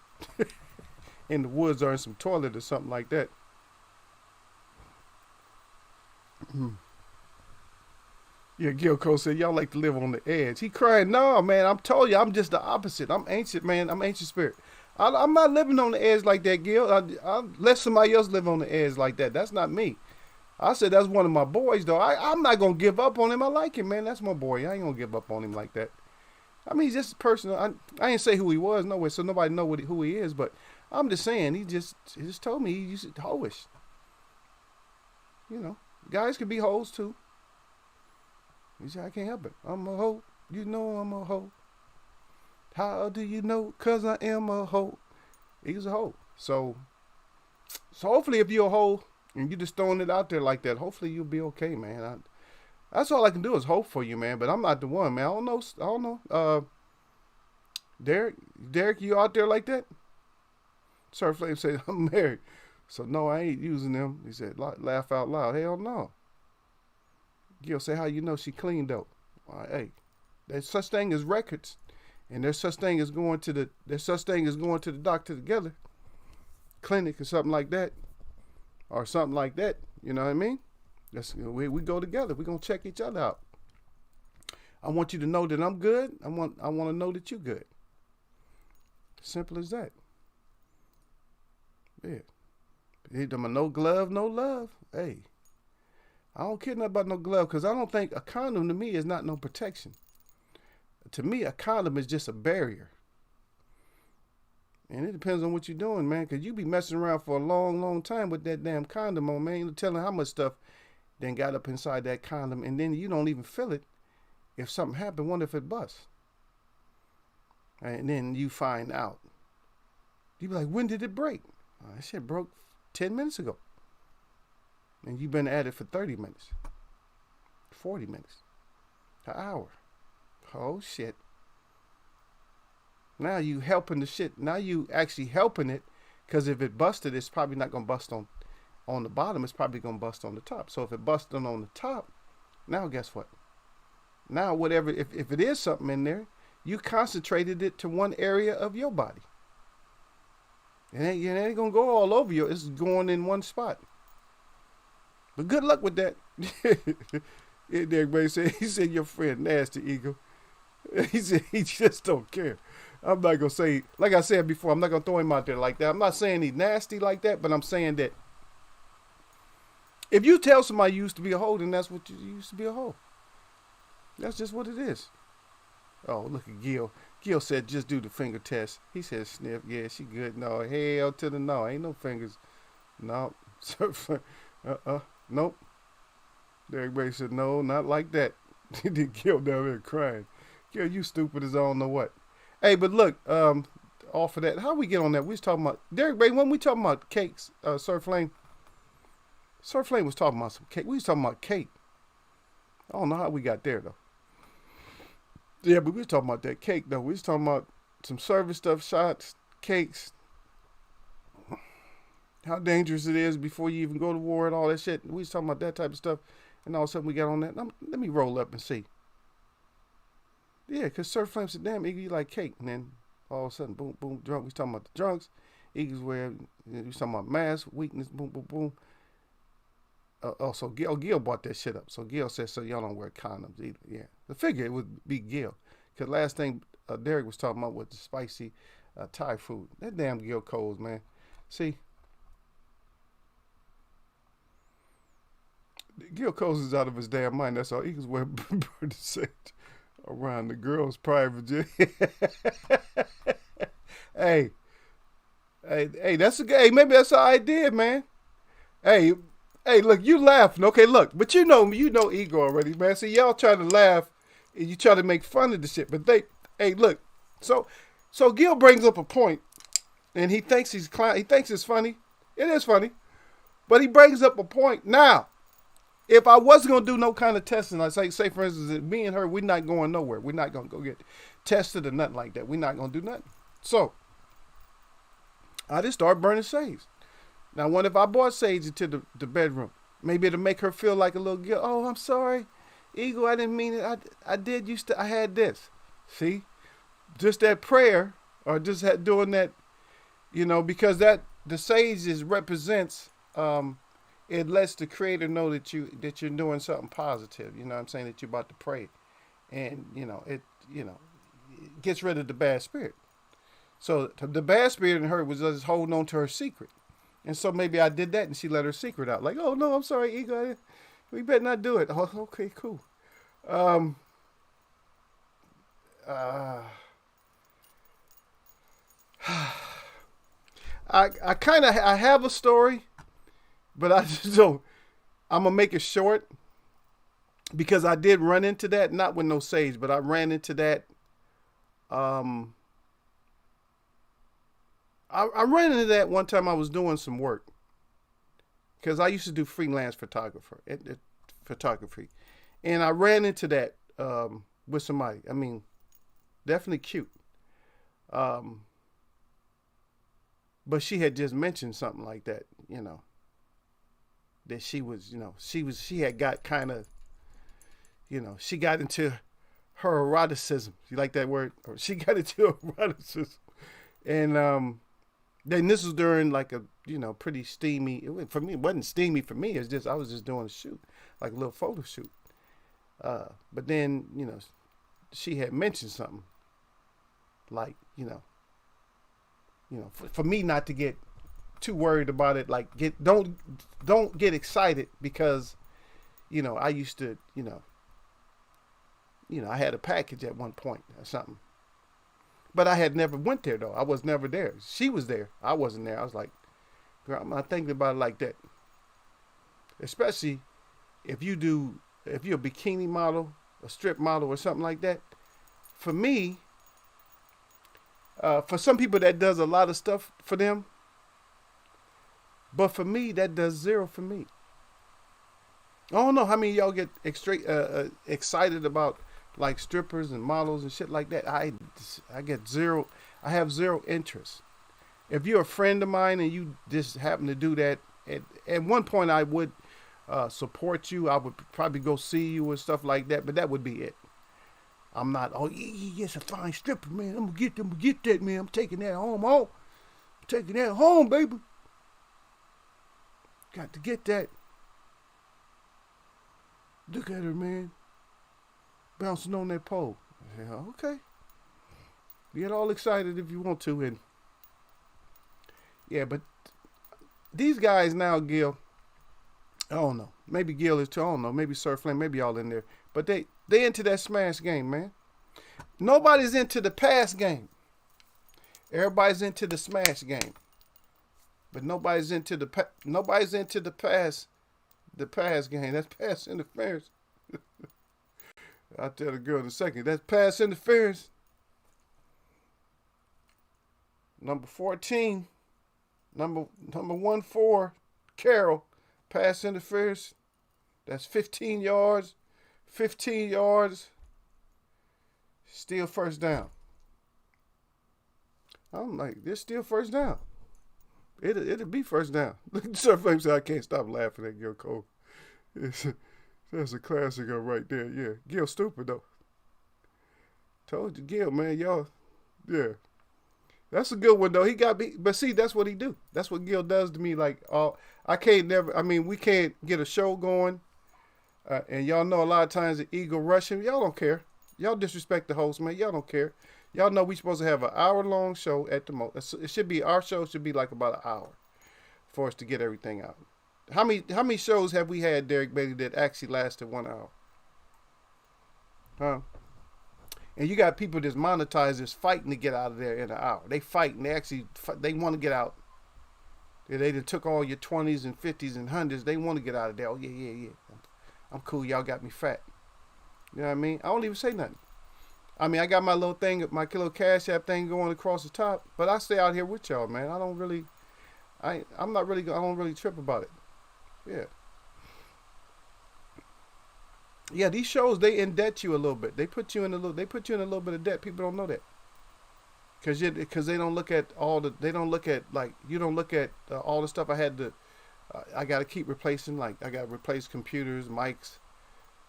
In the woods or in some toilet or something like that. Yeah, Gilco said, y'all like to live on the edge. He crying, no, man, I'm told you, I'm just the opposite. I'm ancient, man. I'm ancient spirit. I'm not living on the edge like that, Gil. I let somebody else live on the edge like that. That's not me. I said that's one of my boys, though. I'm not going to give up on him. I like him, man. That's my boy. I ain't going to give up on him like that. I mean, he's just personal. I ain't say who he was, no way, so nobody know who he is, but I'm just saying, he just told me he's hoish. Guys can be hoes, too. He said, I can't help it. I'm a hoe. You know I'm a hoe. How do you know? 'Cause I am a hoe. He's a hoe. So hopefully if you're a hoe and you're just throwing it out there like that, hopefully you'll be okay, man. That's all I can do is hope for you, man. But I'm not the one, man. I don't know. Derek, you out there like that? Sir Flame said, I'm married. So no, I ain't using them. He said, laugh out loud. Hell no. Gil say, how you know she clean though? Hey, there's such thing as records, and there's such thing as going to the doctor together, clinic or something like that, You know what I mean? We go together. We gonna check each other out. I want you to know that I'm good. I want to know that you're good. Simple as that. Yeah. No glove, no love. Hey. I don't care nothing about no glove because I don't think a condom to me is not no protection. To me, a condom is just a barrier. And it depends on what you're doing, man, because you be messing around for a long, long time with that damn condom on, man. You're telling how much stuff then got up inside that condom, and then you don't even feel it. If something happened, wonder if it busts. And then you find out. You be like, when did it break? That shit broke 10 minutes ago. And you've been at it for 30 minutes, 40 minutes, an hour. Oh, shit. Now you helping the shit. Now you actually helping it because if it busted, it's probably not going to bust on the bottom. It's probably going to bust on the top. So if it busted on the top, now guess what? Now whatever, if it is something in there, You concentrated it to one area of your body. It ain't gonna go all over you. It's going in one spot. But good luck with that. Everybody said, he said your friend nasty, Eagle. He said he just don't care. I'm not gonna say, like I said before, I'm not gonna throw him out there like that. I'm not saying he's nasty like that, but I'm saying that if you tell somebody you used to be a hoe, then that's what you used to be a hoe. That's just what it is. Oh, look at Gil. Gil said just do the finger test. He said sniff. Yeah, she good. No, hell to the no. Ain't no fingers. No. Nope. Everybody said no, not like that. Gil down there crying. Gil, you stupid as I don't know what. Hey, but look, off of that, how we get on that? We was talking about Derek Bay when we talking about cakes. Sir Flame was talking about some cake. We was talking about cake. I don't know how we got there though. Yeah, but we was talking about that cake though. We was talking about some service stuff, shots, cakes, how dangerous it is before you even go to war and all that shit. We was talking about that type of stuff, and all of a sudden we got on that. Let me roll up and see. Yeah, because Sir Flame said, damn, Iggy, you like cake. And then all of a sudden, boom, boom, drunk. We was talking about the drunks. Iggy's where we was talking about mass, weakness, boom, boom, boom. So Gil bought that shit up. So Gil said, so y'all don't wear condoms either. Yeah. I figured it would be Gil. Because last thing Derek was talking about was the spicy Thai food. That damn Gil Coles, man. See? Gil Coles is out of his damn mind. That's all. He can wear bird sage around the girls' private jet. Hey, that's a hey, maybe that's an idea, man. Hey, look, you laughing. Okay, look, but you know Ego already, man. See, y'all try to laugh and you try to make fun of the shit, but hey, look. So Gil brings up a point, and he thinks he thinks it's funny. It is funny, but he brings up a point. Now, if I wasn't gonna do no kind of testing, like say for instance, me and her, we're not going nowhere. We're not gonna go get tested or nothing like that. We're not gonna do nothing. So I just start burning sage. Now, what if I brought Sage into the bedroom? Maybe it'll make her feel like a little girl. Oh, I'm sorry, Eagle. I didn't mean it. I did. I had this. See, just that prayer, or just doing that, because the sage represents. It lets the Creator know that you're doing something positive. You know what I'm saying? That you're about to pray, and it gets rid of the bad spirit. So the bad spirit in her was just holding on to her secret. And so maybe I did that and she let her secret out. Like, oh, no, I'm sorry, Ego. We better not do it. Oh, okay, cool. I have a story, but I just don't. I'm going to make it short because I did run into that. Not with no sage, but I ran into that. I ran into that one time I was doing some work because I used to do freelance photography. And I ran into that with somebody. I mean, definitely cute. But she had just mentioned something like that, that she had got kind of, she got into her eroticism. You like that word? Or she got into eroticism. And, then this was during like a, pretty steamy, for me, it wasn't steamy for me. It's just, I was just doing a shoot, like a little photo shoot. But then, she had mentioned something like, for me not to get too worried about it. Like don't get excited because, I used to, I had a package at one point or something. But I had never went there, though. I was never there. She was there. I wasn't there. I was like, girl, I'm not thinking about it like that. Especially if you're a bikini model, a strip model, or something like that. For me, for some people, that does a lot of stuff for them. But for me, that does zero for me. I don't know how many of y'all get excited about like strippers and models and shit like that. I get zero. I have zero interest. If you're a friend of mine and you just happen to do that, at one point I would support you. I would probably go see you and stuff like that, but that would be it. I'm not, oh, yeah, it's a fine stripper, man. I'm gonna get that, man. I'm taking that home. I'm taking that home, baby. Got to get that. Look at her, man. Bouncing on that pole. Yeah, okay. Get all excited if you want to. And yeah, but these guys now, Gil, I don't know. Maybe Gil is too. I don't know. Maybe Sir Flame. Maybe y'all in there. But they into that smash game, man. Nobody's into the pass game. Everybody's into the smash game. But nobody's into the pass. The pass game. That's pass interference. I'll tell the girl in a second. That's pass interference. Number 14. Number 1-4. Carroll. Pass interference. That's 15 yards. 15 yards. Still first down. I'm like, this still first down. It'll be first down. Sir Flame said, I can't stop laughing at Gil Cole. That's a classic right there. Yeah. Gil stupid, though. Told you, Gil, man. Y'all, yeah. That's a good one, though. He got me. But see, that's what he do. That's what Gil does to me. Like, we can't get a show going. And y'all know a lot of times the Eagle rushing. Y'all don't care. Y'all disrespect the host, man. Y'all don't care. Y'all know we supposed to have an hour-long show at the most. It should be, our show should be like about an hour for us to get everything out. How many shows have we had, Derek Bailey, that actually lasted 1 hour? Huh? And you got people that's monetized that's fighting to get out of there in an hour. They fighting. They want to get out. They done took all your 20s and 50s and 100s. They want to get out of there. Oh, yeah. I'm cool. Y'all got me fat. You know what I mean? I don't even say nothing. I mean, I got my little thing, my little Cash App thing going across the top, but I stay out here with y'all, man. I don't really trip about it. Yeah. Yeah, these shows, they indebt you a little bit. They put you in a little bit of debt. People don't know that. Cause they don't look at all the, you don't look at all the stuff I had to, I got to keep replacing. Like, I got to replace computers, mics,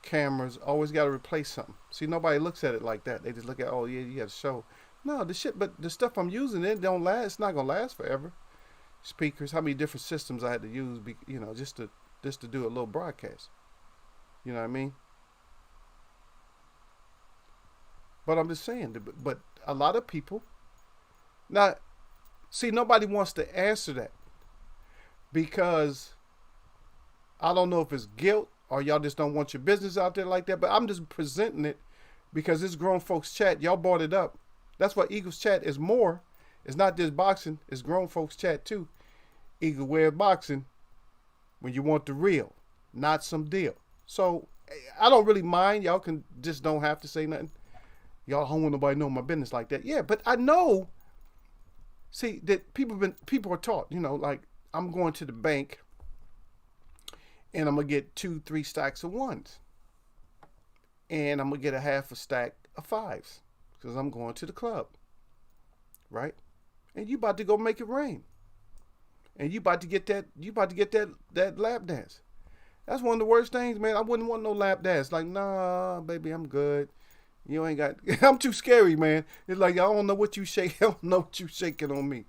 cameras. Always got to replace something. See, nobody looks at it like that. They just look at, oh yeah, you got a show. No, but the stuff I'm using, it don't last. It's not gonna last forever. Speakers, how many different systems I had to use, just to do a little broadcast. You know what I mean? But I'm just saying, but a lot of people, now, see, nobody wants to answer that because I don't know if it's guilt or y'all just don't want your business out there like that, but I'm just presenting it because it's grown folks chat. Y'all brought it up. That's why Eagles chat is more. It's not just boxing. It's grown folks chat too. Eagle Wear Boxing when you want the real, not some deal. So I don't really mind. Y'all can just don't have to say nothing. Y'all don't want nobody know my business like that. Yeah, but I know. See, that people are taught, like I'm going to the bank and I'm going to get 2-3 stacks of ones. And I'm going to get a half a stack of fives because I'm going to the club. Right? And you about to go make it rain. And you about to get that lap dance. That's one of the worst things, man. I wouldn't want no lap dance. Like, nah, baby, I'm good. You ain't got, I'm too scary, man. It's like, I don't know what you shake. I don't know what you shaking on me.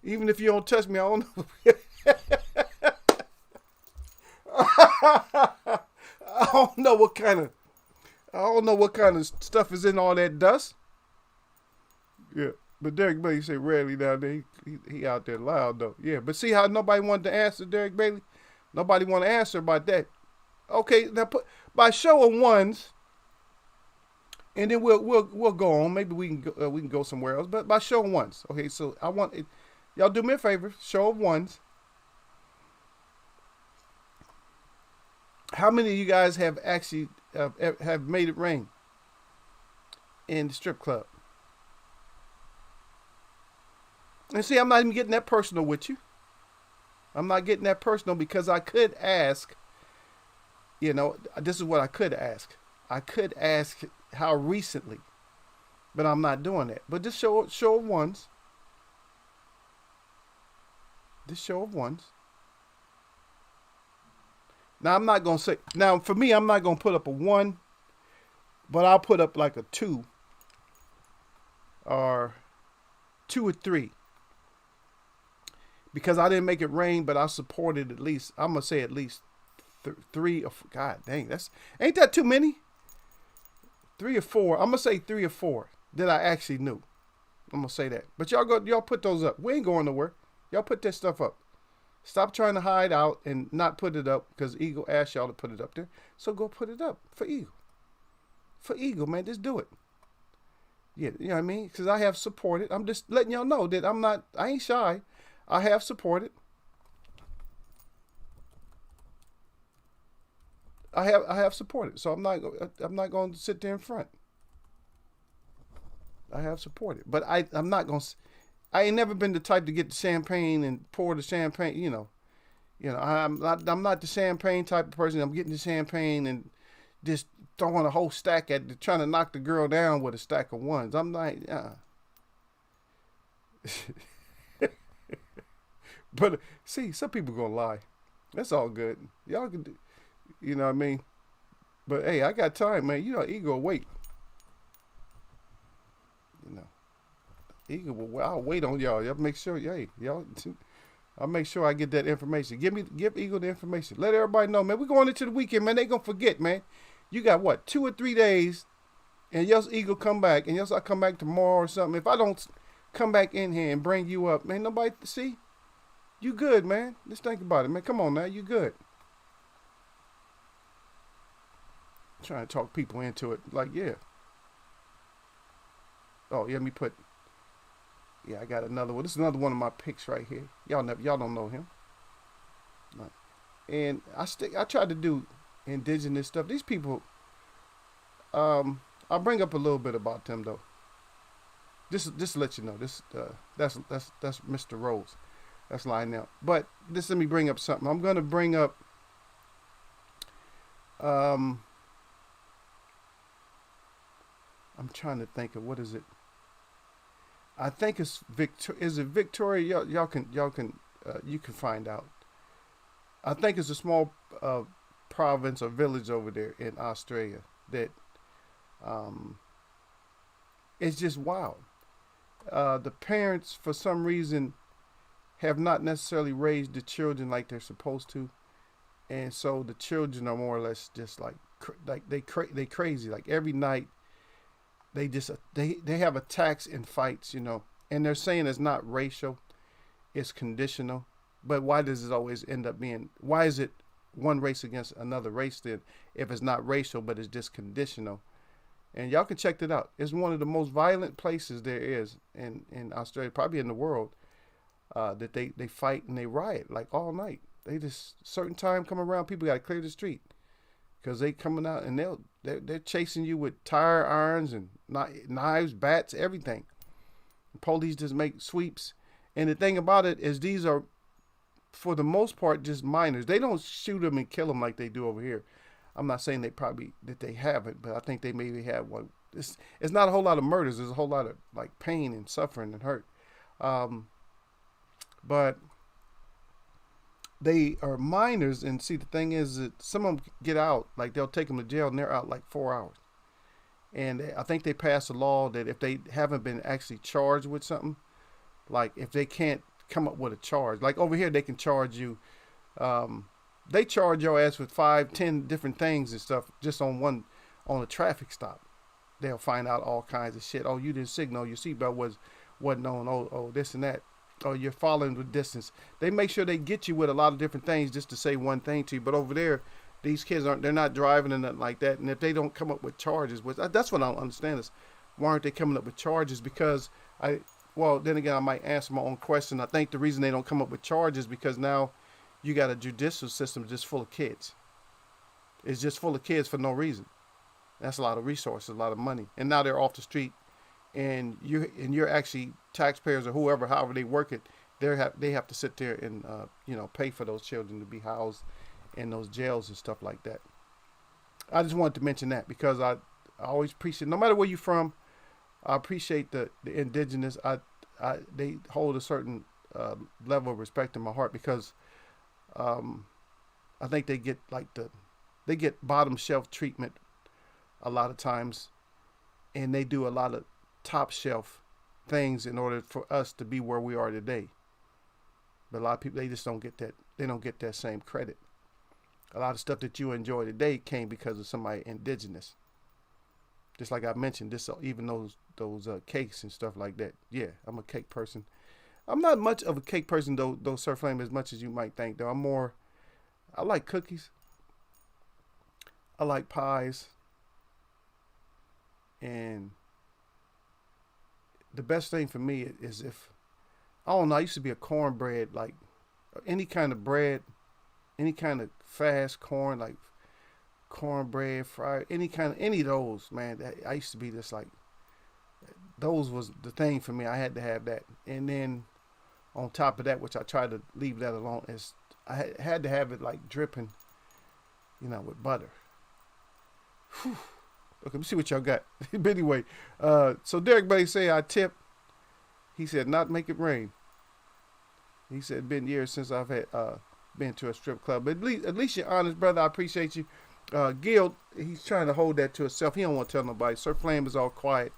Even if you don't touch me, I don't know. I don't know what kind of stuff is in all that dust. Yeah. But Derek Bailey say rarely down there. He out there loud though. Yeah. But see how nobody wanted to answer Derek Bailey? Nobody want to answer about that. Okay, now by show of ones. And then we'll go on. Maybe we can go somewhere else. But by show of ones. Okay, so I want it. Y'all do me a favor. Show of ones. How many of you guys have actually have made it rain in the strip club? And see, I'm not even getting that personal with you. I'm not getting that personal because I could ask. This is what I could ask. I could ask how recently, but I'm not doing that. But just show of ones. This show of ones. Now I'm not gonna say. Now for me, I'm not gonna put up a one but I'll put up like a 2 or 2 or 3 because I didn't make it rain, but I supported at least. I'm gonna say at least 3 or God dang, that's ain't that too many? 3 or 4. I'm gonna say 3 or 4 that I actually knew. I'm gonna say that. But y'all put those up. We ain't going nowhere. Y'all put that stuff up. Stop trying to hide out and not put it up because Eagle asked y'all to put it up there. So go put it up for Eagle. For Eagle, man, just do it. Yeah, you know what I mean? Because I have supported. I'm just letting y'all know that I ain't shy. I have supported. I have supported. So I'm not going to sit there in front. I have supported. But I'm not going to. I ain't never been the type to get the champagne and pour the champagne. I'm not the champagne type of person. I'm getting the champagne and just throwing a whole stack at it, trying to knock the girl down with a stack of ones. I'm like, But see, some people gonna lie. That's all good. Y'all can do, you know what I mean? But hey, I got time, man. You know, Eagle will wait. You know, Eagle will. I'll wait on y'all. Y'all make sure, hey, y'all. I'll make sure I get that information. Give Eagle the information. Let everybody know, man. We're going into the weekend, man. They gonna forget, man. You got what, 2 or 3 days, and yes, Eagle come back, and yes, I come back tomorrow or something. If I don't come back in here and bring you up, man, nobody see. You good, man. Just think about it, man. Come on now, you good. Trying to talk people into it, like, yeah. Oh, yeah, I got another one. This is another one of my picks right here. Y'all don't know him. And I tried to do indigenous stuff. These people, I'll bring up a little bit about them though. Just to let you know, that's Mr. Rose. That's lying out. But let me bring up something. I'm gonna bring up I'm trying to think of what is it. I think it's Is it Victoria? Y'all can you can find out. I think it's a small province or village over there in Australia that it's just wild. The parents, for some reason, have not necessarily raised the children like they're supposed to, and so the children are more or less just like they crazy. Like every night, they have attacks and fights, and they're saying it's not racial, it's conditional. But why does it always end up being? Why is it one race against another race then? If it's not racial, but it's just conditional. And y'all can check that out. It's one of the most violent places there is in Australia, probably in the world. That they fight and they riot like all night. They just certain time come around, people got to clear the street because they coming out and they're chasing you with tire irons and knives, bats, everything. Police just make sweeps, and the thing about it is these are, for the most part, just minors. They don't shoot them and kill them like they do over here. I'm not saying that they haven't, but I think they maybe have one. It's not a whole lot of murders. There's a whole lot of like pain and suffering and hurt. But they are minors, and see, the thing is that some of them get out, like they'll take them to jail and they're out like 4 hours. And I think they passed a law that if they haven't been actually charged with something, like if they can't come up with a charge, like over here they can charge you, they charge your ass with 5-10 different things and stuff just on a traffic stop. They'll find out all kinds of shit. Oh, you didn't signal, your seatbelt wasn't on. Oh, this and that. Oh, you're following the distance. They make sure they get you with a lot of different things just to say one thing to you. But over there, these kids they're not driving and nothing like that. And if they don't come up with charges, that's what I don't understand is, why aren't they coming up with charges? Because then again, I might answer my own question. I think the reason they don't come up with charges because now you got a judicial system just full of kids. It's just full of kids for no reason. That's a lot of resources, a lot of money. And now they're off the street, and you're actually taxpayers or whoever, however they work it, they have to sit there and pay for those children to be housed in those jails and stuff like that. I just wanted to mention that because I always appreciate, no matter where you're from, I appreciate the indigenous. They hold a certain level of respect in my heart because I think they get bottom shelf treatment a lot of times, and they do a lot of top shelf things in order for us to be where we are today. But a lot of people, they just don't get that. They don't get that same credit. A lot of stuff that you enjoy today came because of somebody indigenous. Just like I mentioned, this even those cakes and stuff like that. Yeah, I'm a cake person. I'm not much of a cake person though Sir Flame, as much as you might think though. I like cookies. I like pies. And the best thing for me is if, I don't know, I used to be a cornbread, like any kind of bread, any kind of fast corn, like cornbread, fried, any of those, man. I used to be just like, those was the thing for me. I had to have that. And then on top of that, which I try to leave that alone, is I had to have it like dripping, with butter. Whew. Okay, let me see what y'all got. But anyway, so Derek Bay say I tip. He said not make it rain. He said been years since I've had been to a strip club. But at least you're honest, brother. I appreciate you. Gil, he's trying to hold that to himself. He don't want to tell nobody. Sir Flame is all quiet.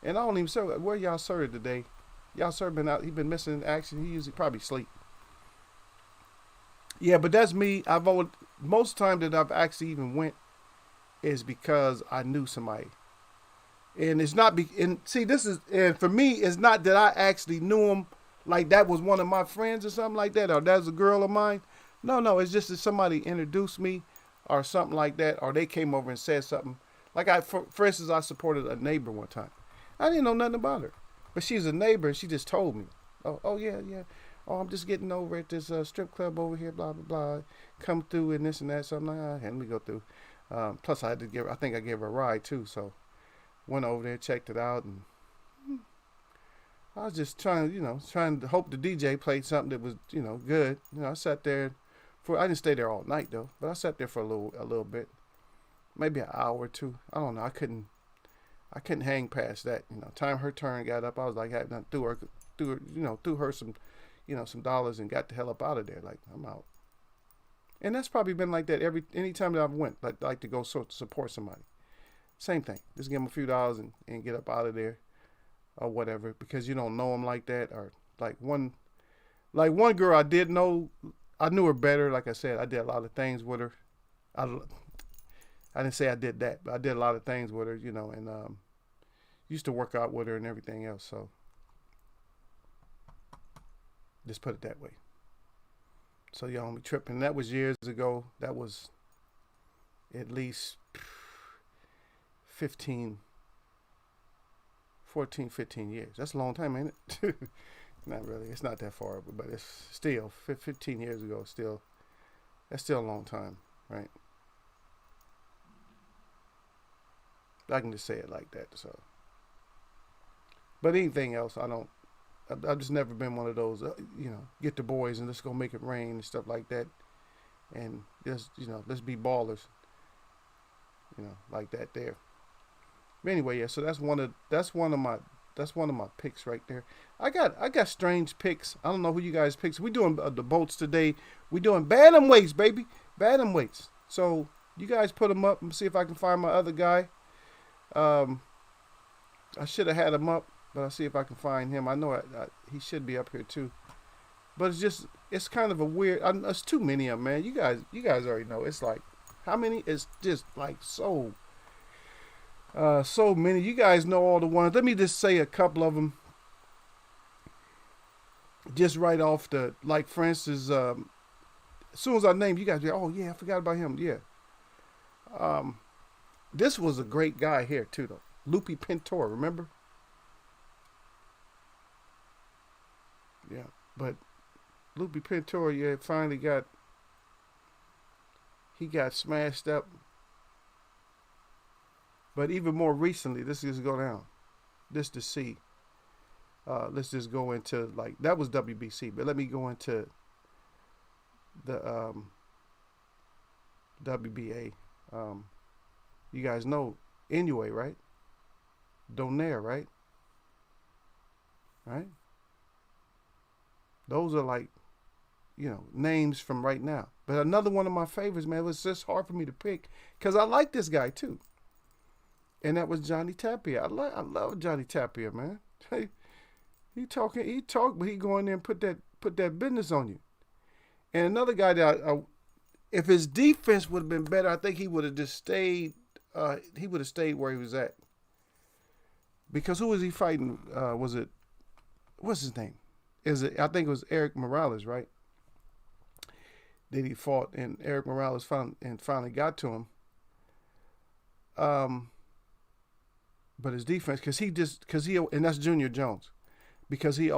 And I don't even serve. Where y'all served today? Y'all sir been out. He been missing in action. He usually probably sleep. Yeah, but that's me. Most time that I've actually even went is because I knew somebody. And it's not and for me, it's not that I actually knew him, like that was one of my friends or something like that, or that's a girl of mine. No, it's just that somebody introduced me or something like that, or they came over and said something. Like for instance, I supported a neighbor one time. I didn't know nothing about her, but she's a neighbor and she just told me, oh yeah. Oh, I'm just getting over at this strip club over here, blah, blah, blah. Come through and this and that. So I'm like, let me go through. Plus I think I gave her a ride too. So went over there, checked it out, and I was just trying to hope the DJ played something that was, good. I sat there I didn't stay there all night though, but I sat there for a little bit, maybe an hour or two. I don't know. I couldn't hang past that. Time her turn got up, I was like, I threw her some, some dollars and got the hell up out of there. Like, I'm out. And that's probably been like that any time that I've went, like to go support somebody. Same thing. Just give them a few dollars and get up out of there or whatever, because you don't know them like that. Or like one girl I did know, I knew her better. Like I said, I did a lot of things with her. I didn't say I did that, but I did a lot of things with her, and used to work out with her and everything else. So just put it that way. So y'all don't be tripping. That was years ago. That was at least 15 years. That's a long time, ain't it? Not really. It's not that far, but it's still 15 years ago. That's still a long time, right? I can just say it like that. So, but anything else, I've just never been one of those, get the boys and let's go make it rain and stuff like that, and just let's be ballers, like that there. But anyway, yeah. So that's one of my picks right there. I got strange picks. I don't know who you guys picks. We doing the boats today. We doing bantam weights, baby, bantam weights. So you guys put them up and see if I can find my other guy. I should have had him up, but I'll see if I can find him. I know he should be up here too. But it's kind of a weird. It's too many of them, man. You guys already know. It's like, how many? It's just like so many. You guys know all the ones. Let me just say a couple of them. Just right off like for instance, as soon as I name you guys, be, oh yeah, I forgot about him. Yeah. This was a great guy here too, though. Lupe Pintor, remember? Yeah, but Lupe Pintor, yeah, finally got smashed up. But even more recently, this is go down. This to see. Let's just go into that was WBC, but let me go into the WBA. You guys know Inoue, right? Donaire, right? Right? Those are names from right now. But another one of my favorites, man, it was just hard for me to pick because I like this guy too. And that was Johnny Tapia. I love Johnny Tapia, man. Hey, he talk, but he go in there and put that business on you. And another guy that if his defense would have been better, I think he would have just stayed. He would have stayed where he was at. Because who was he fighting? Was it what's his name? Is it? I think it was Eric Morales, right? That he fought, and Eric Morales finally got to him. But his defense, and that's Junior Jones, because he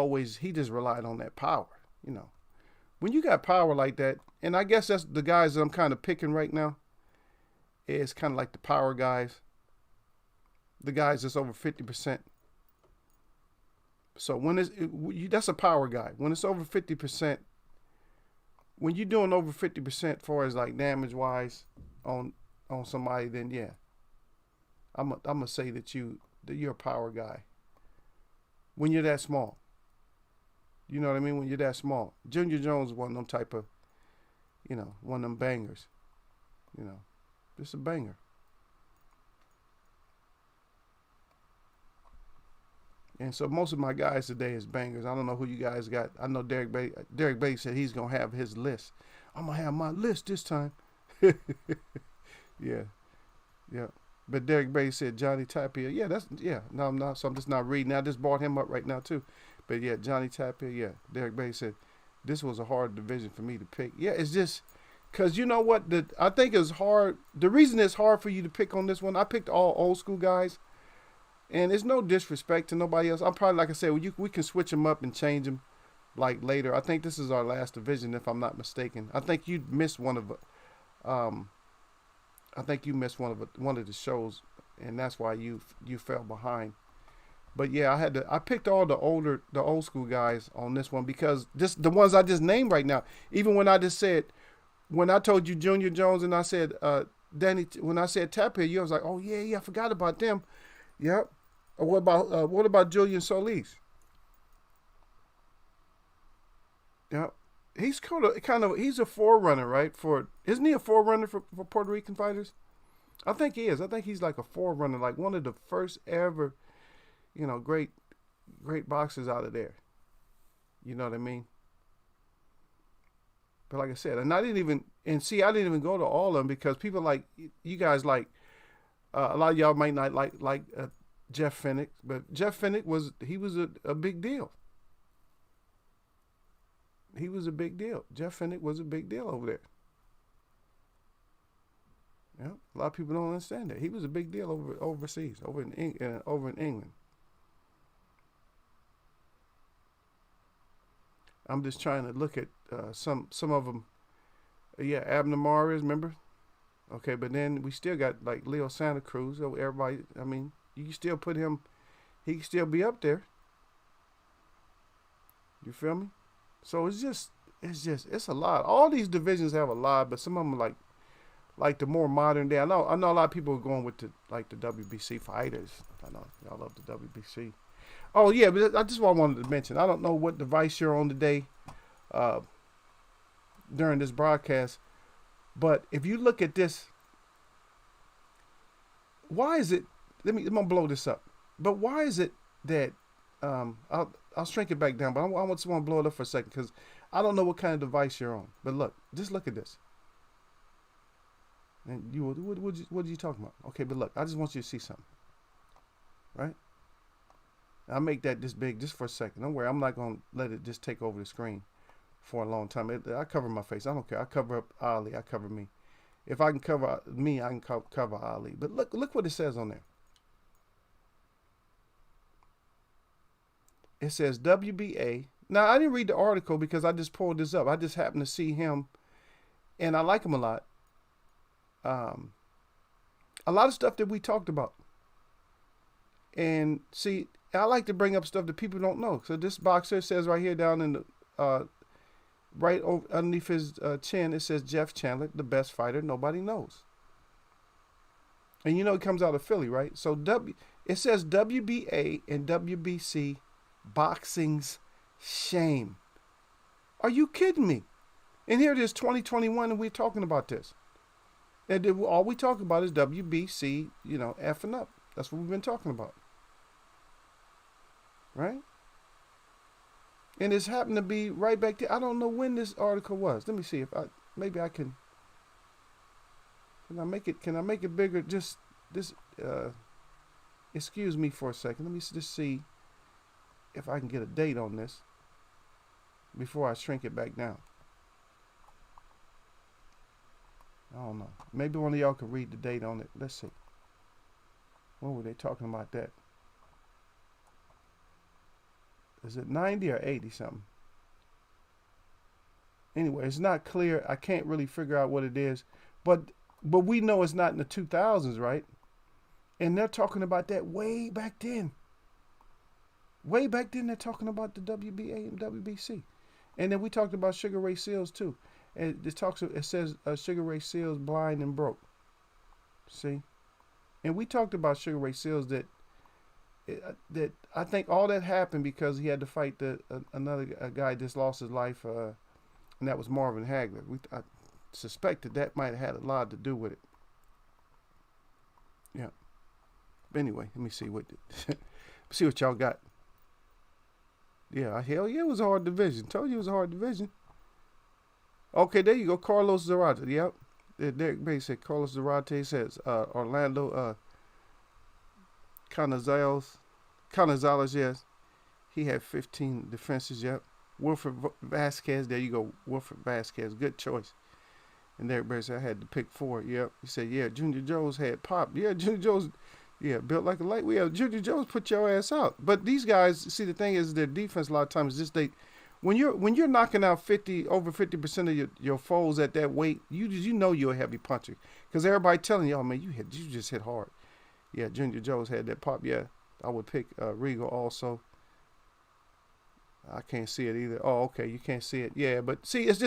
just relied on that power. You know, when you got power like that, and I guess that's the guys that I'm kind of picking right now. It's kind of like the power guys, the guys that's over 50%. So that's a power guy. When it's over 50%, when you're doing over 50% as far as like damage wise on somebody, then yeah, I'm gonna say that you're a power guy. When you're that small, you know what I mean. When you're that small, Junior Jones is one of them type of, one of them bangers. Just a banger. And so most of my guys today is bangers. I don't know who you guys got. I know Derek Bay said he's gonna have his list. I'm gonna have my list this time. Yeah. But Derek Bay said Johnny Tapia. Yeah. No, I'm not. So I'm just not reading. I just brought him up right now too. But yeah, Johnny Tapia. Yeah, Derek Bay said this was a hard division for me to pick. Yeah, it's just because you know what? I think it's hard. The reason it's hard for you to pick on this one, I picked all old school guys. And it's no disrespect to nobody else. I'm probably, like I said, we can switch them up and change them like later. I think this is our last division, if I'm not mistaken. I think you missed one of the shows, and that's why you fell behind. But yeah, I picked all the old school guys on this one because the ones I just named right now. Even when I told you Junior Jones and I said when I said Tapia, you was like, oh yeah, I forgot about them. Yep. What about Julian Solis? Yeah, he's he's a forerunner, right? Isn't he a forerunner for Puerto Rican fighters? I think he is. I think he's like a forerunner, like one of the first ever, great boxers out of there. You know what I mean? But like I said, I didn't even go to all of them because people like you guys like a lot of y'all might not like Jeff Fennick, but Jeff Fennick was a big deal. He was a big deal. Jeff Fennick was a big deal over there. Yeah, a lot of people don't understand that he was a big deal overseas, over in England. I'm just trying to look at some of them. Yeah, Abner Mares, remember? Okay, but then we still got like Leo Santa Cruz. Everybody, I mean, you can still put him. He can still be up there. You feel me? So it's a lot. All these divisions have a lot, but some of them are like the more modern day. I know a lot of people are going with the WBC fighters. I know y'all love the WBC. Oh yeah, but I just wanted to mention. I don't know what device you're on today, during this broadcast, but if you look at this, why is it? I'm gonna blow this up. But why is it that I'll shrink it back down, but I just want to blow it up for a second because I don't know what kind of device you're on. But just look at this. And what are you talking about? Okay, but look, I just want you to see something. Right? I'll make that this big just for a second. Don't worry, I'm not gonna let it just take over the screen for a long time. I cover my face. I don't care. I cover up Ali. I cover me. If I can cover me, I can cover Ali. But look what it says on there. It says WBA. Now, I didn't read the article because I just pulled this up. I just happened to see him, and I like him a lot. A lot of stuff that we talked about. And see, I like to bring up stuff that people don't know. So this boxer says right here down in the, right over, underneath his chin, it says Jeff Chandler, the best fighter nobody knows. And you know it comes out of Philly, right? So it says WBA and WBC boxing's shame. Are you kidding me? And here it is, 2021, and we're talking about this. And all we talk about is WBC, effing up. That's what we've been talking about, right? And it's happened to be right back there. I don't know when this article was. Let me see if I maybe I can. Can I make it? Can I make it bigger? Just this. Excuse me for a second. Let me just see if I can get a date on this before I shrink it back down. I don't know. Maybe one of y'all can read the date on it. Let's see. When were they talking about that? Is it 90 or 80 something? Anyway, it's not clear. I can't really figure out what it is. But we know it's not in the 2000s, right? And they're talking about that way back then. Way back then, they're talking about the WBA and WBC. And then we talked about Sugar Ray Seals, too. And it says Sugar Ray Seals blind and broke. See? And we talked about Sugar Ray Seals that I think all that happened because he had to fight another guy just lost his life, and that was Marvin Hagler. I suspected that might have had a lot to do with it. Yeah. But anyway, let me see see what y'all got. Yeah, hell yeah, it was a hard division. Told you it was a hard division. Okay, there you go. Carlos Zarate. Yep. Derek Bay said Carlos Zarate says Orlando Canizales, yes. He had 15 defenses, yep. Wilfred Vasquez, there you go. Wilfred Vasquez, good choice. And Derek Bay said I had to pick 4, yep. He said, yeah, Junior Jones had pop. Yeah, Junior Jones, yeah, built like a light. Yeah, Junior Jones put your ass out. But these guys, see, the thing is their defense a lot of times is just when you're knocking out over 50% of your foes at that weight, you know you're a heavy puncher. Because everybody telling you, oh man, you just hit hard. Yeah, Junior Jones had that pop. Yeah, I would pick Regal also. I can't see it either. Oh, okay, you can't see it. Yeah, but see, is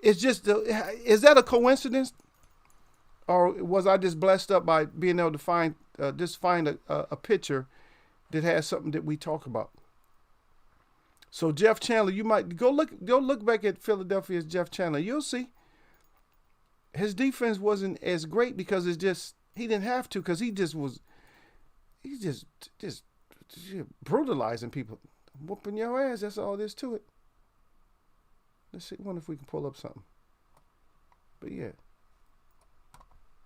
that a coincidence, or was I just blessed up by being able to find a picture that has something that we talk about? So Jeff Chandler, you might go look back at Philadelphia's Jeff Chandler. You'll see his defense wasn't as great because it's just he didn't have to because he's just brutalizing people, whooping your ass. That's all there is to it. Let's see. Wonder if we can pull up something. But yeah.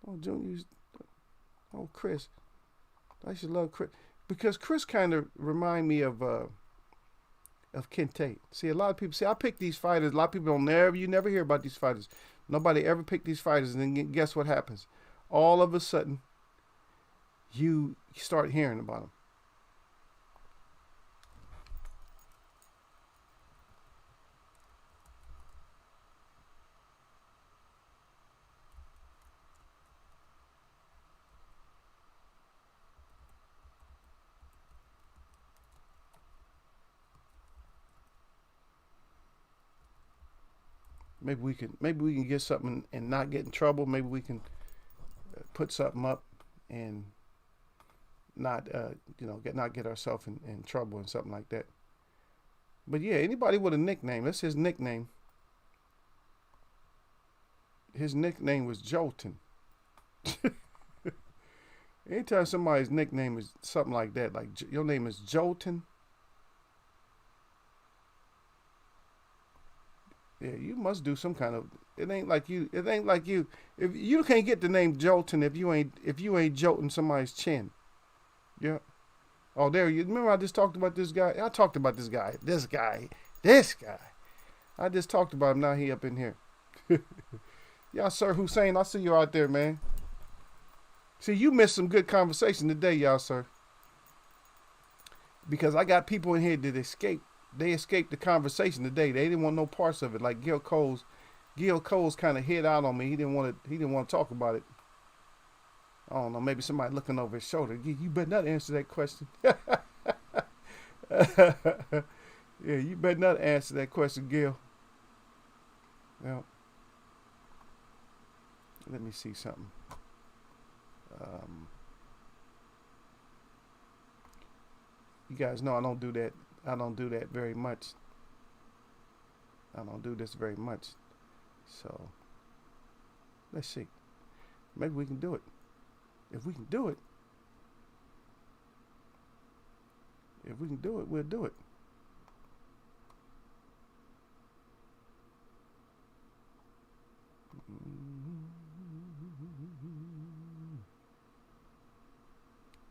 Oh, Junior. Oh, Chris. I should love Chris because Chris kind of remind me of Kent Tate. See, a lot of people say I pick these fighters. A lot of people you never hear about these fighters. Nobody ever picked these fighters, and then guess what happens? All of a sudden, you start hearing about them. Maybe we can get something and not get in trouble. Maybe we can put something up and not not get ourselves in trouble and something like that. But yeah, anybody with a nickname, that's his nickname. His nickname was Jolton. Anytime somebody's nickname is something like that, like your name is Jolton, yeah, you must do some kind of. It ain't like you. If you can't get the name Jolton if you ain't jolting somebody's chin. Yeah. Oh, there you remember I just talked about this guy. I talked about this guy. I just talked about him. Now he up in here. Yeah, sir Hussein, I see you out there, man. See, you missed some good conversation today, y'all, sir. Because I got people in here that escaped. They escaped the conversation today. They didn't want no parts of it. Like Gil Coles kind of hid out on me. He didn't want to talk about it. I don't know. Maybe somebody looking over his shoulder. You better not answer that question. Yeah, you better not answer that question, Gil. Yeah. Let me see something. You guys know I don't do that. I don't do that very much. I don't do this very much. So, let's see. Maybe we can do it. If we can do it, If we can do it, we'll do it.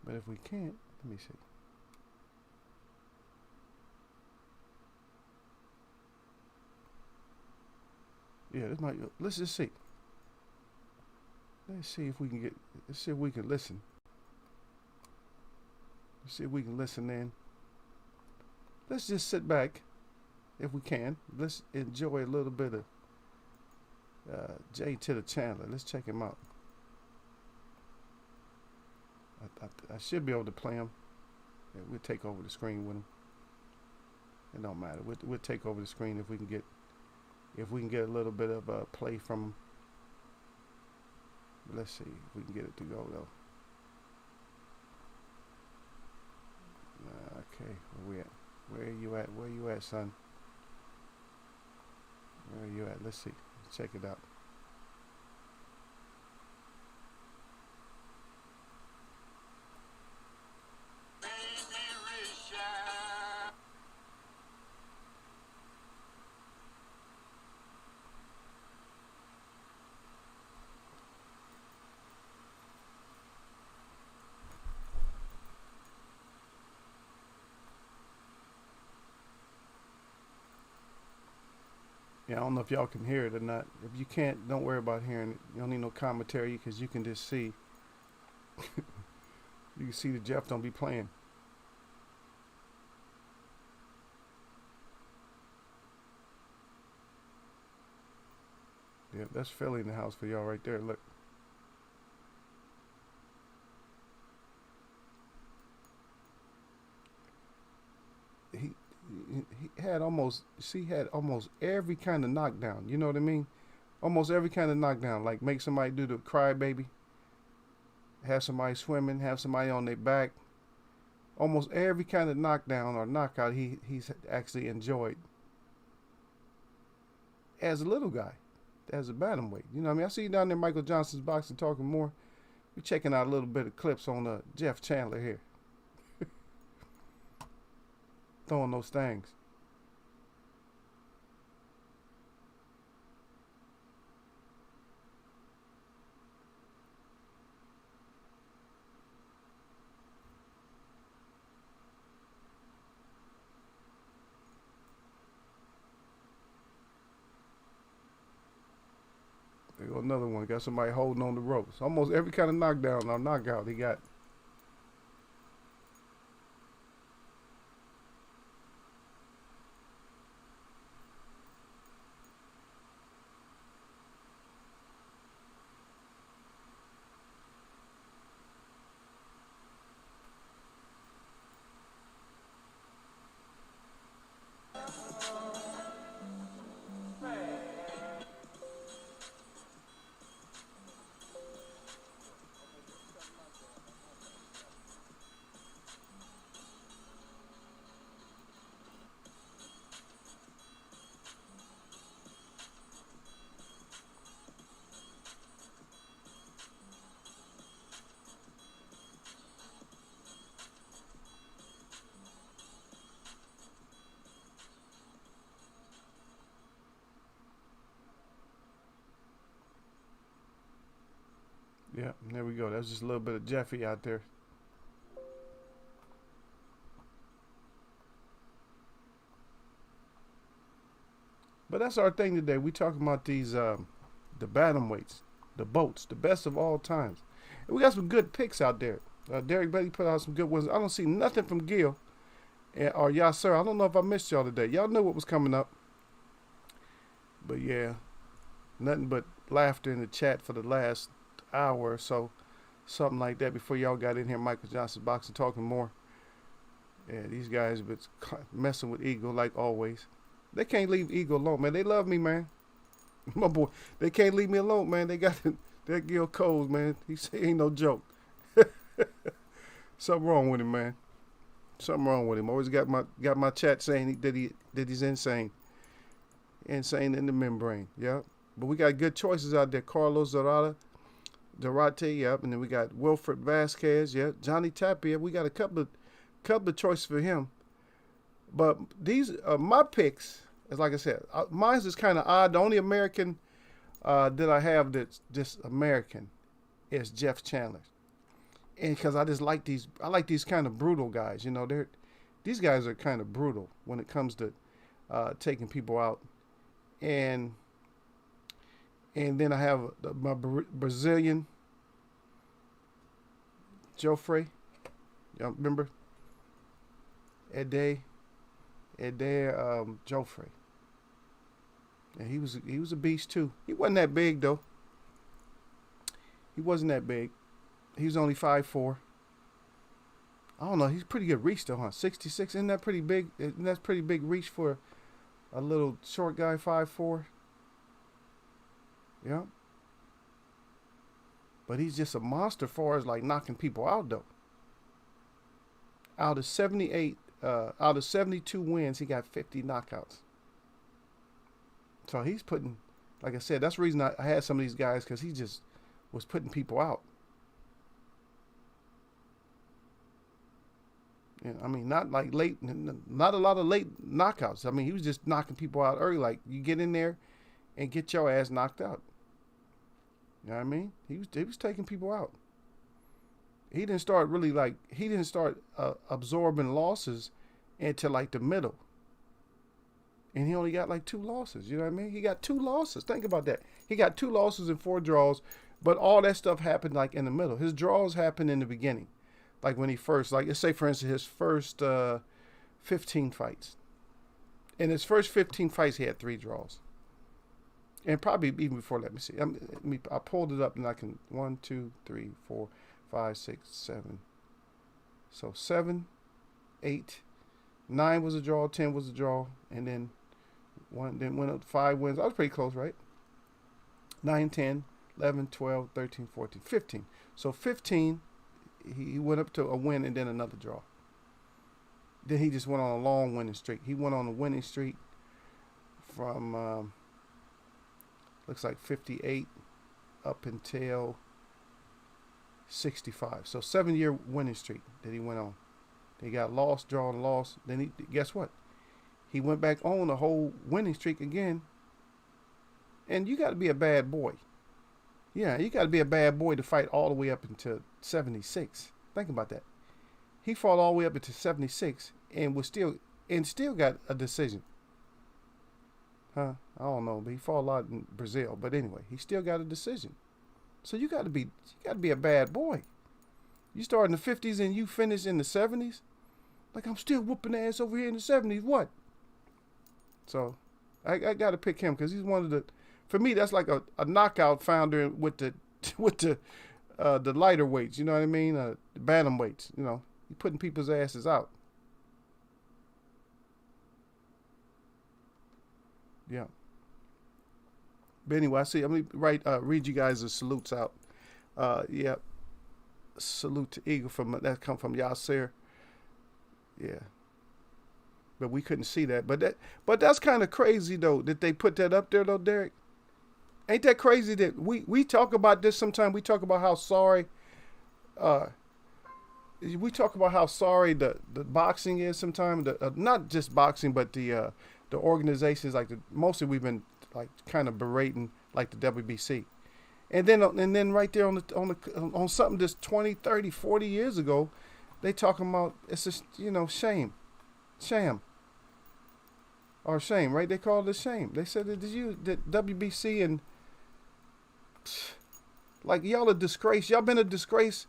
But if we can't, let me see. Yeah, this might. Let's just see. Let's see if we can get. Let's see if we can listen. Let's see if we can listen in. Let's just sit back, if we can. Let's enjoy a little bit of Jay to the Chandler. Let's check him out. I should be able to play him. Yeah, we'll take over the screen with him. It don't matter. We'll take over the screen if we can get a little bit of play from him. Let's see if we can get it to go though. Okay, where we at? Where are you at? Where you at, son? Where are you at? Let's see. Check it out. Yeah, I don't know if y'all can hear it or not. If you can't, don't worry about hearing it. You don't need no commentary because you can just see. You can see that Jeff don't be playing. Yeah, that's Philly in the house for y'all right there. Look. He had almost every kind of knockdown. You know what I mean? Almost every kind of knockdown. Like make somebody do the cry baby, have somebody swimming, have somebody on their back. Almost every kind of knockdown or knockout he's actually enjoyed as a little guy, as a bantamweight. You know what I mean? I see you down there, Michael Johnson's boxing, talking more. We're checking out a little bit of clips on Jeff Chandler here. Throwing those things. There go another one. Got somebody holding on the ropes. Almost every kind of knockdown or knockout he got. Yeah, there we go. That's just a little bit of Jeffy out there. But that's our thing today. We talking about these the bantamweights, the boats, the best of all times. And we got some good picks out there. Derek Bailey put out some good ones. I don't see nothing from Gil or Yasser. I don't know if I missed y'all today. Y'all knew what was coming up. But yeah, nothing but laughter in the chat for the last hour or so. Something like that before y'all got in here. Michael Johnson boxing, talking more. Yeah, these guys been messing with Eagle like always. They can't leave Eagle alone, man. They love me, man. My boy, they can't leave me alone, man. They got that Gil Coles, man. He ain't no joke. Something wrong with him, man. Something wrong with him. Always got my chat saying that he's insane. Insane in the membrane. Yeah. But we got good choices out there. Carlos Dorate, yep. And then we got Wilfred Vasquez, yeah. Johnny Tapia. We got a couple of couple of choices for him. But these my picks, is like I said, mine's is kind of odd. The only American that I have that's just American is Jeff Chandler, and because I just like these, I like these kind of brutal guys. You know, these guys are kind of brutal when it comes to taking people out, and then I have my Brazilian Joffrey. Y'all remember? Ede Joffrey. And he was a beast too. He wasn't that big though. He wasn't that big. He was only 5'4". I don't know. He's pretty good reach though, huh? 66. Isn't that pretty big? Isn't that pretty big reach for a little short guy, 5'4"? Yeah. But he's just a monster as far as like knocking people out though. Out of 72 wins, he got 50 knockouts. So he's putting, like I said, that's the reason I had some of these guys, because he just was putting people out. You know, I mean, not like late, not a lot of late knockouts. I mean, he was just knocking people out early. Like, you get in there and get your ass knocked out. You know what I mean? He was taking people out. He didn't start absorbing losses until like the middle. And he only got like 2 losses. You know what I mean? He got 2 losses. Think about that. He got 2 losses and 4 draws, but all that stuff happened like in the middle. His draws happened in the beginning. Like when he first, like let's say for instance, his first 15 fights. In his first 15 fights, he had 3 draws. And probably even before, let me see. I pulled it up and I can, 1, 2, 3, 4, 5, 6, 7. So 7, 8, 9 was a draw, 10 was a draw, and then went up to 5 wins. I was pretty close, right? 9, 10, 11, 12, 13, 14, 15. So 15, he went up to a win and then another draw. Then he just went on a long winning streak. He went on a winning streak from, looks like 58 up until 65. So 7-year winning streak that he went on. He got lost, draw, and lost. Then guess what? He went back on a whole winning streak again. And you got to be a bad boy. Yeah, you got to be a bad boy to fight all the way up until 76. Think about that. He fought all the way up until 76 and still got a decision. Huh? I don't know, but he fought a lot in Brazil. But anyway, he still got a decision. So you got to be a bad boy. You start in the 50s and you finish in the 70s. Like, I'm still whooping ass over here in the 70s. What? So I got to pick him because he's one of the. For me, that's like a knockout founder with the lighter weights. You know what I mean? The bantam weights. You know, he putting people's asses out. Yeah. But anyway, I'm gonna read you guys the salutes out. Yeah. Salute to Eagle that come from Yasser. Yeah. But we couldn't see that. But that's kind of crazy though that they put that up there though, Derek. Ain't that crazy that we talk about this sometimes? We talk about how sorry the boxing is sometimes. Not just boxing, but the organizations like mostly we've been like kind of berating like the WBC. And then right there on something just 20, 30, 40 years ago, they talking about it's just, sham, or shame, right? They called it shame. They said that WBC and like y'all a disgrace. Y'all been a disgrace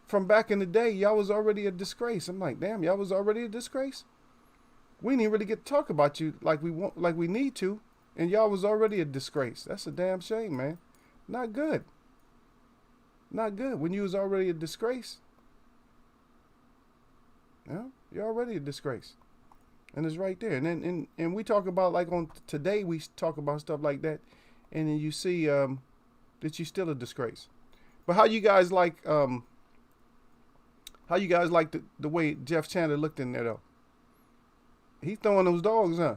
from back in the day. Y'all was already a disgrace. I'm like, damn, y'all was already a disgrace. We didn't really get to talk about you like we need to, and y'all was already a disgrace. That's a damn shame, man. Not good. Not good. When you was already a disgrace. Yeah, you're already a disgrace. And it's right there. And then and we talk about like on today we talk about stuff like that, and then you see that you're still a disgrace. But how you guys like the way Jeff Chandler looked in there though? He throwing those dogs, huh?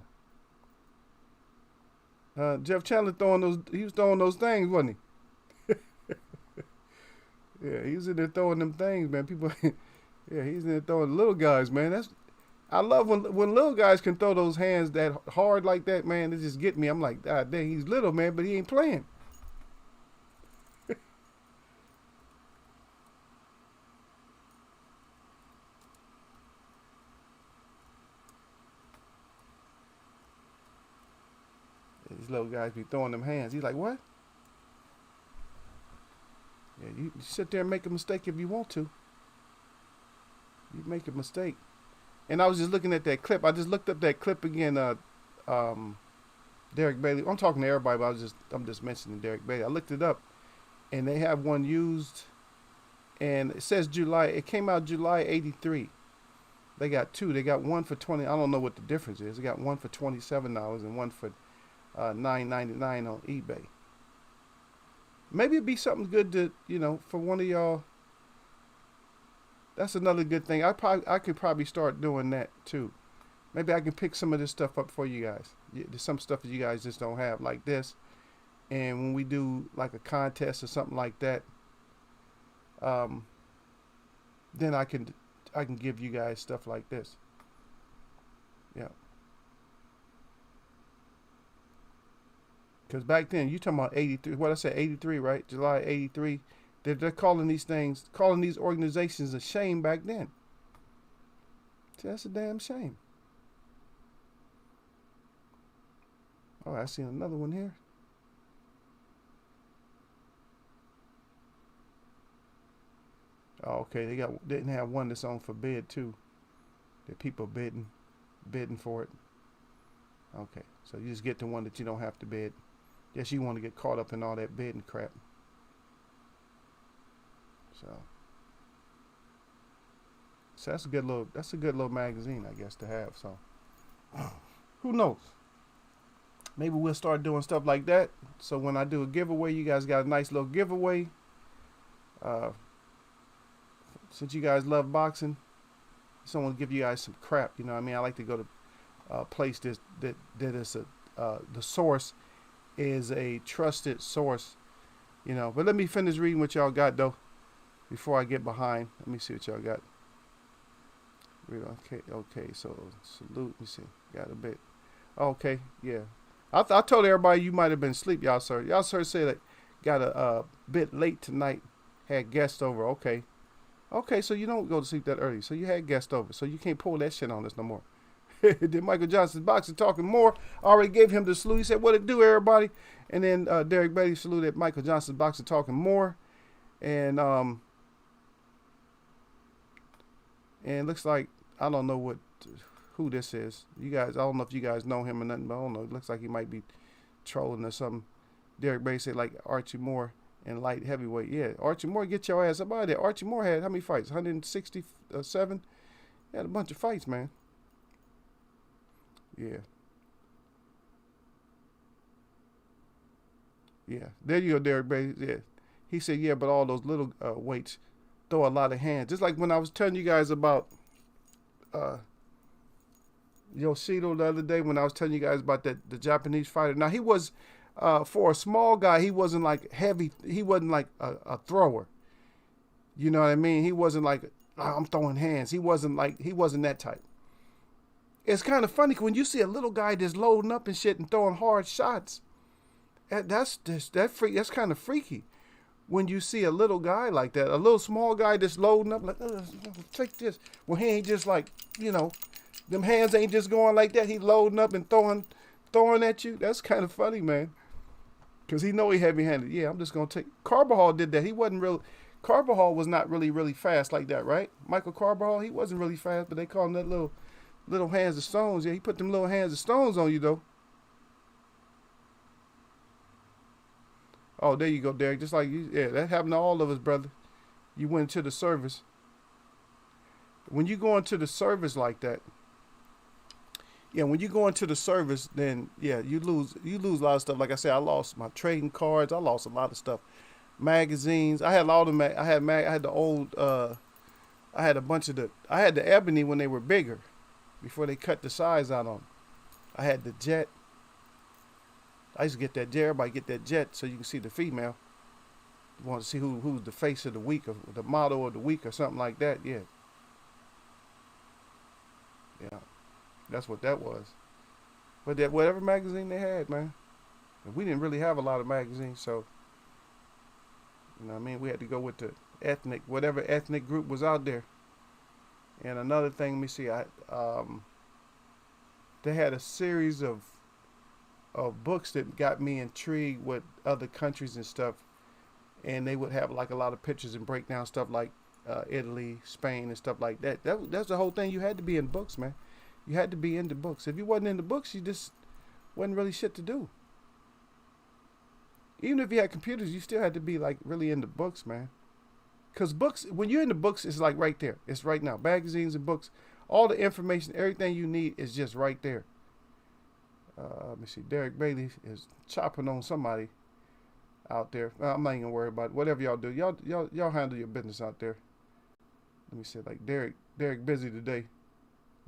Jeff Chandler he was throwing those things, wasn't he? Yeah, he was in there throwing them things, man. People Yeah, he's in there throwing little guys, man. That's I love when little guys can throw those hands that hard like that, man. It just get me. I'm like, God dang, he's little, man, but he ain't playing. These little guys be throwing them hands. He's like, what? Yeah, you sit there and make a mistake if you want to. You make a mistake. And I was just looking at that clip. I just looked up that clip again. Um, Derek Bailey. I'm talking to everybody, but I'm just mentioning Derek Bailey. I looked it up, and they have one used, and it says July. It came out July '83. They got two. They got one for 20. I don't know what the difference is. They got one for $27 and one for $9.99 on eBay. Maybe it'd be something good to for one of y'all. That's another good thing. I could probably start doing that too. Maybe I can pick some of this stuff up for you guys. There's some stuff that you guys just don't have like this. And when we do like a contest or something like that, um, then I can give you guys stuff like this. Yeah. Because back then, you talking about 83, what I said, 83, right? July 83. They're calling these organizations a shame back then. See, that's a damn shame. Oh, I seen another one here. Oh, okay, didn't have one that's on for bid too. That people bidding for it. Okay, so you just get the one that you don't have to bid. Yes, you want to get caught up in all that bidding crap. So that's a good little magazine, I guess, to have. So who knows? Maybe we'll start doing stuff like that. So when I do a giveaway, you guys got a nice little giveaway. Uh, since you guys love boxing, someone give you guys some crap. You know what I mean? I like to go to a place that is the source is a trusted source. But let me finish reading what y'all got though before I get behind. Let me see what y'all got. Okay. So salute. Let me see. Got a bit. Okay, yeah. I told everybody you might have been asleep, y'all sir. Y'all sir said that got a bit late tonight. Had guests over. Okay. Okay, so you don't go to sleep that early. So you had guests over. So you can't pull that shit on us no more. Then Michael Johnson's boxing talking more. I already gave him the salute. He said, "What it do, everybody?" And then Derek Bailey saluted Michael Johnson's boxing talking more. And looks like I don't know who this is. You guys, I don't know if you guys know him or nothing, but I don't know. It looks like he might be trolling or something. Derek Bailey said like Archie Moore in light heavyweight. Yeah, Archie Moore, get your ass up out of there. Archie Moore had how many fights? 167. He had a bunch of fights, man. Yeah. Yeah. There you go, Derek Bailey. Yeah. He said, yeah, but all those little weights throw a lot of hands. Just like when I was telling you guys about Yoshido the other day, when I was telling you guys about the Japanese fighter. Now, he was, for a small guy, he wasn't like heavy. He wasn't like a thrower. You know what I mean? He wasn't like, I'm throwing hands. He wasn't that type. It's kind of funny when you see a little guy just loading up and shit and throwing hard shots. That's kind of freaky. When you see a little guy like that, a little small guy that's loading up like, take this. Well, he ain't just like, them hands ain't just going like that. He loading up and throwing at you. That's kind of funny, man. Because he know he heavy-handed. Yeah, I'm just going to take. Carbajal did that. He wasn't real. Carbajal was not really fast like that, right? Michael Carbajal, he wasn't really fast, but they call him that little hands of stones. Yeah, he put them little hands of stones on you, though. Oh, there you go, Derek. Just like you, yeah, that happened to all of us, brother. You went to the service. When you go into the service like that, yeah, when you go into the service, then yeah, you lose a lot of stuff. Like I said, I lost my trading cards. I lost a lot of stuff. Magazines. I had all the I had the old. I had a bunch of I had the ebony when they were bigger, before they cut the size out on them. I had the jet. I used to get that jet. Everybody get that jet so you can see the female. You want to see who's the face of the week or the model of the week or something like that. Yeah. Yeah, that's what that was. But that whatever magazine they had, man. And we didn't really have a lot of magazines, so you know what I mean. We had to go with the ethnic, whatever ethnic group was out there. And another thing, let me see, they had a series of books that got me intrigued with other countries and stuff, and they would have like a lot of pictures and break down stuff like Italy, Spain, and stuff like that. That's the whole thing. You had to be in books, man. You had to be into books. If you wasn't in the books, you just wasn't really shit to do. Even if you had computers, you still had to be like really into books, man. Cause books, when you're in the books, it's like right there. It's right now. Magazines and books, all the information, everything you need is just right there. Let me see. Derek Bailey is chopping on somebody out there. I'm not even gonna worry about it. Whatever y'all do. Y'all handle your business out there. Let me see. Like Derek busy today.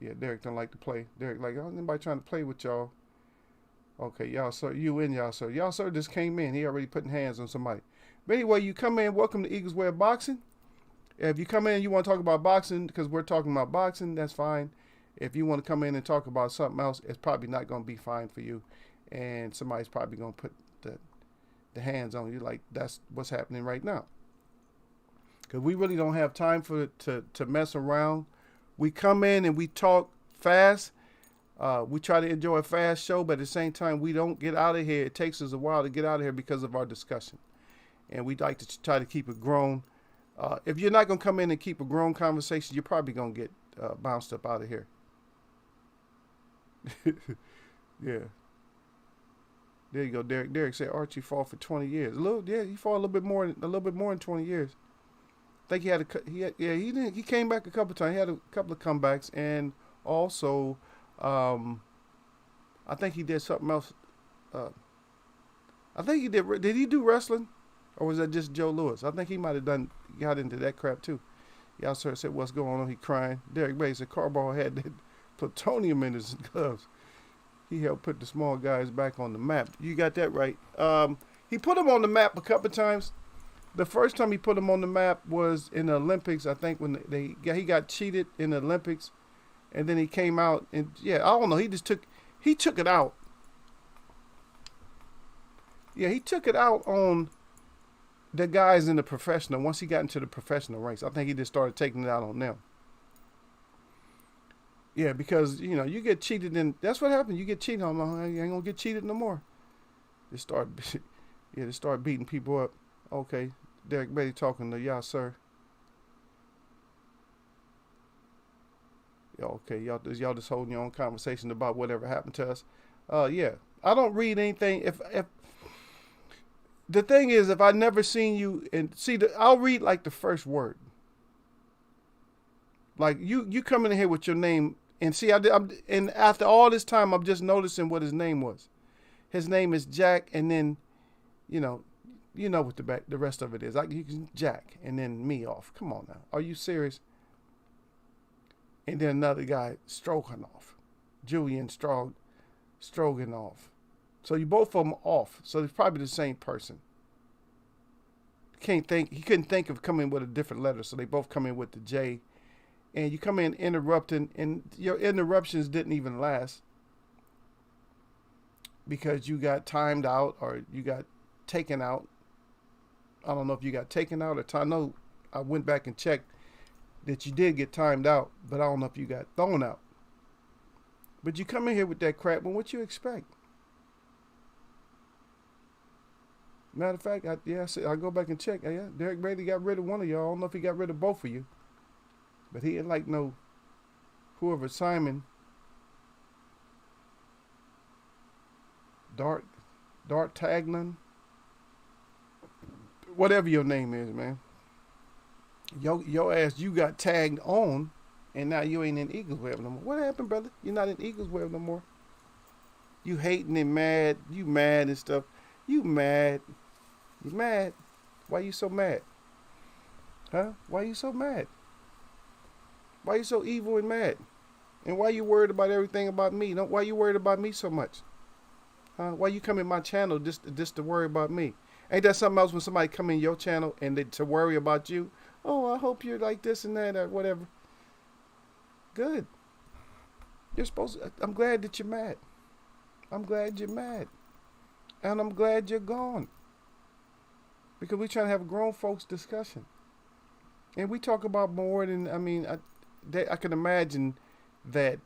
Yeah, Derek don't like to play. Derek like, oh, anybody trying to play with y'all? Okay, y'all sir, you in y'all sir. Y'all sir just came in. He already putting hands on somebody. But anyway, you come in. Welcome to Eagles Way of Boxing. If you come in and you want to talk about boxing, because we're talking about boxing, that's fine. If you want to come in and talk about something else, it's probably not going to be fine for you. And somebody's probably going to put the hands on you like that's what's happening right now. Because we really don't have time to mess around. We come in and we talk fast. We try to enjoy a fast show, but at the same time, we don't get out of here. It takes us a while to get out of here because of our discussion. And we like to try to keep it grown. If you're not going to come in and keep a grown conversation, you're probably going to get bounced up out of here. Yeah. There you go, Derek. Derek said Archie fought for 20 years. He fought a little bit more than 20 years. I think he came back a couple of times. He had a couple of comebacks, and also, I think he did something else. I think he did. Did he do wrestling, or was that just Joe Louis? I think he might have got into that crap too. Y'all sir said, "What's going on?" He crying. Derek Bates said, "Carball had that plutonium in his gloves. He helped put the small guys back on the map." You got that right. He put them on the map a couple of times. The first time he put them on the map was in the Olympics. I think when he got cheated in the Olympics, and then he came out and I don't know. He took it out. Yeah, he took it out on the guys in the professional. Once he got into the professional ranks, I think he just started taking it out on them. Yeah, because you get cheated, and that's what happened. You get cheated on. You ain't gonna get cheated no more. They start beating people up. Okay, Derek Betty talking to y'all, sir. Yeah, okay, y'all just holding your own conversation about whatever happened to us. Yeah, I don't read anything. If the thing is, if I never seen you and I'll read like the first word. Like you coming in here with your name. And see, and after all this time, I'm just noticing what his name was. His name is Jack, and then, you know what the rest of it is. You can Jack, and then me off. Come on now, are you serious? And then another guy, Stroganoff, Julian Stroganoff. So you both of them off. So it's probably the same person. He couldn't think of coming with a different letter, so they both come in with the J. And you come in interrupting, and your interruptions didn't even last because you got timed out or you got taken out. I don't know if you got taken out or I know I went back and checked that you did get timed out, but I don't know if you got thrown out. But you come in here with that crap, well, what you expect? Matter of fact, I go back and check. Yeah, Derek Brady got rid of one of y'all. I don't know if he got rid of both of you. But he ain't like no whoever Simon Dart Tagnan, whatever your name is, man. Your ass, you got tagged on, and now you ain't in Eagles Web no more. What happened, brother? You're not in Eagles Web no more. You hating and mad. You mad and stuff. You mad. You mad. Why you so mad? Huh? Why you so mad? Why you so evil and mad? And why you worried about everything about me? Why you worried about me so much? Huh? Why you come in my channel just to worry about me? Ain't that something else when somebody come in your channel and to worry about you? Oh, I hope you're like this and that or whatever. Good. You're supposed to, I'm glad that you're mad. I'm glad you're mad. And I'm glad you're gone. Because we're trying to have a grown folks discussion. And we talk about more than, I mean, I can imagine that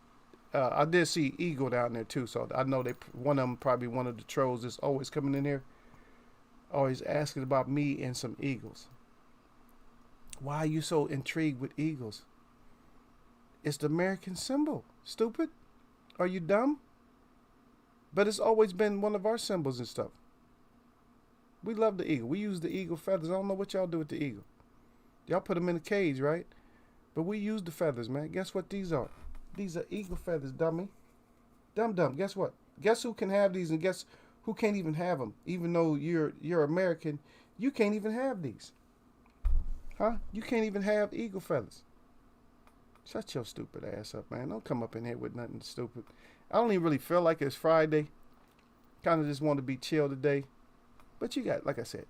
I did see Eagle down there too. So I know one of them, probably one of the trolls that's always coming in here, always asking about me and some eagles. Why are you so intrigued with eagles? It's the American symbol. Stupid. Are you dumb? But it's always been one of our symbols and stuff. We love the eagle. We use the eagle feathers. I don't know what y'all do with the eagle. Y'all put them in a cage, right? But we use the feathers, man. Guess what these are? These are eagle feathers, dummy. Dumb. Guess what? Guess who can have these and guess who can't even have them? Even though you're American, you can't even have these. Huh? You can't even have eagle feathers. Shut your stupid ass up, man. Don't come up in here with nothing stupid. I don't even really feel like it's Friday. Kind of just want to be chill today. But you got, like I said,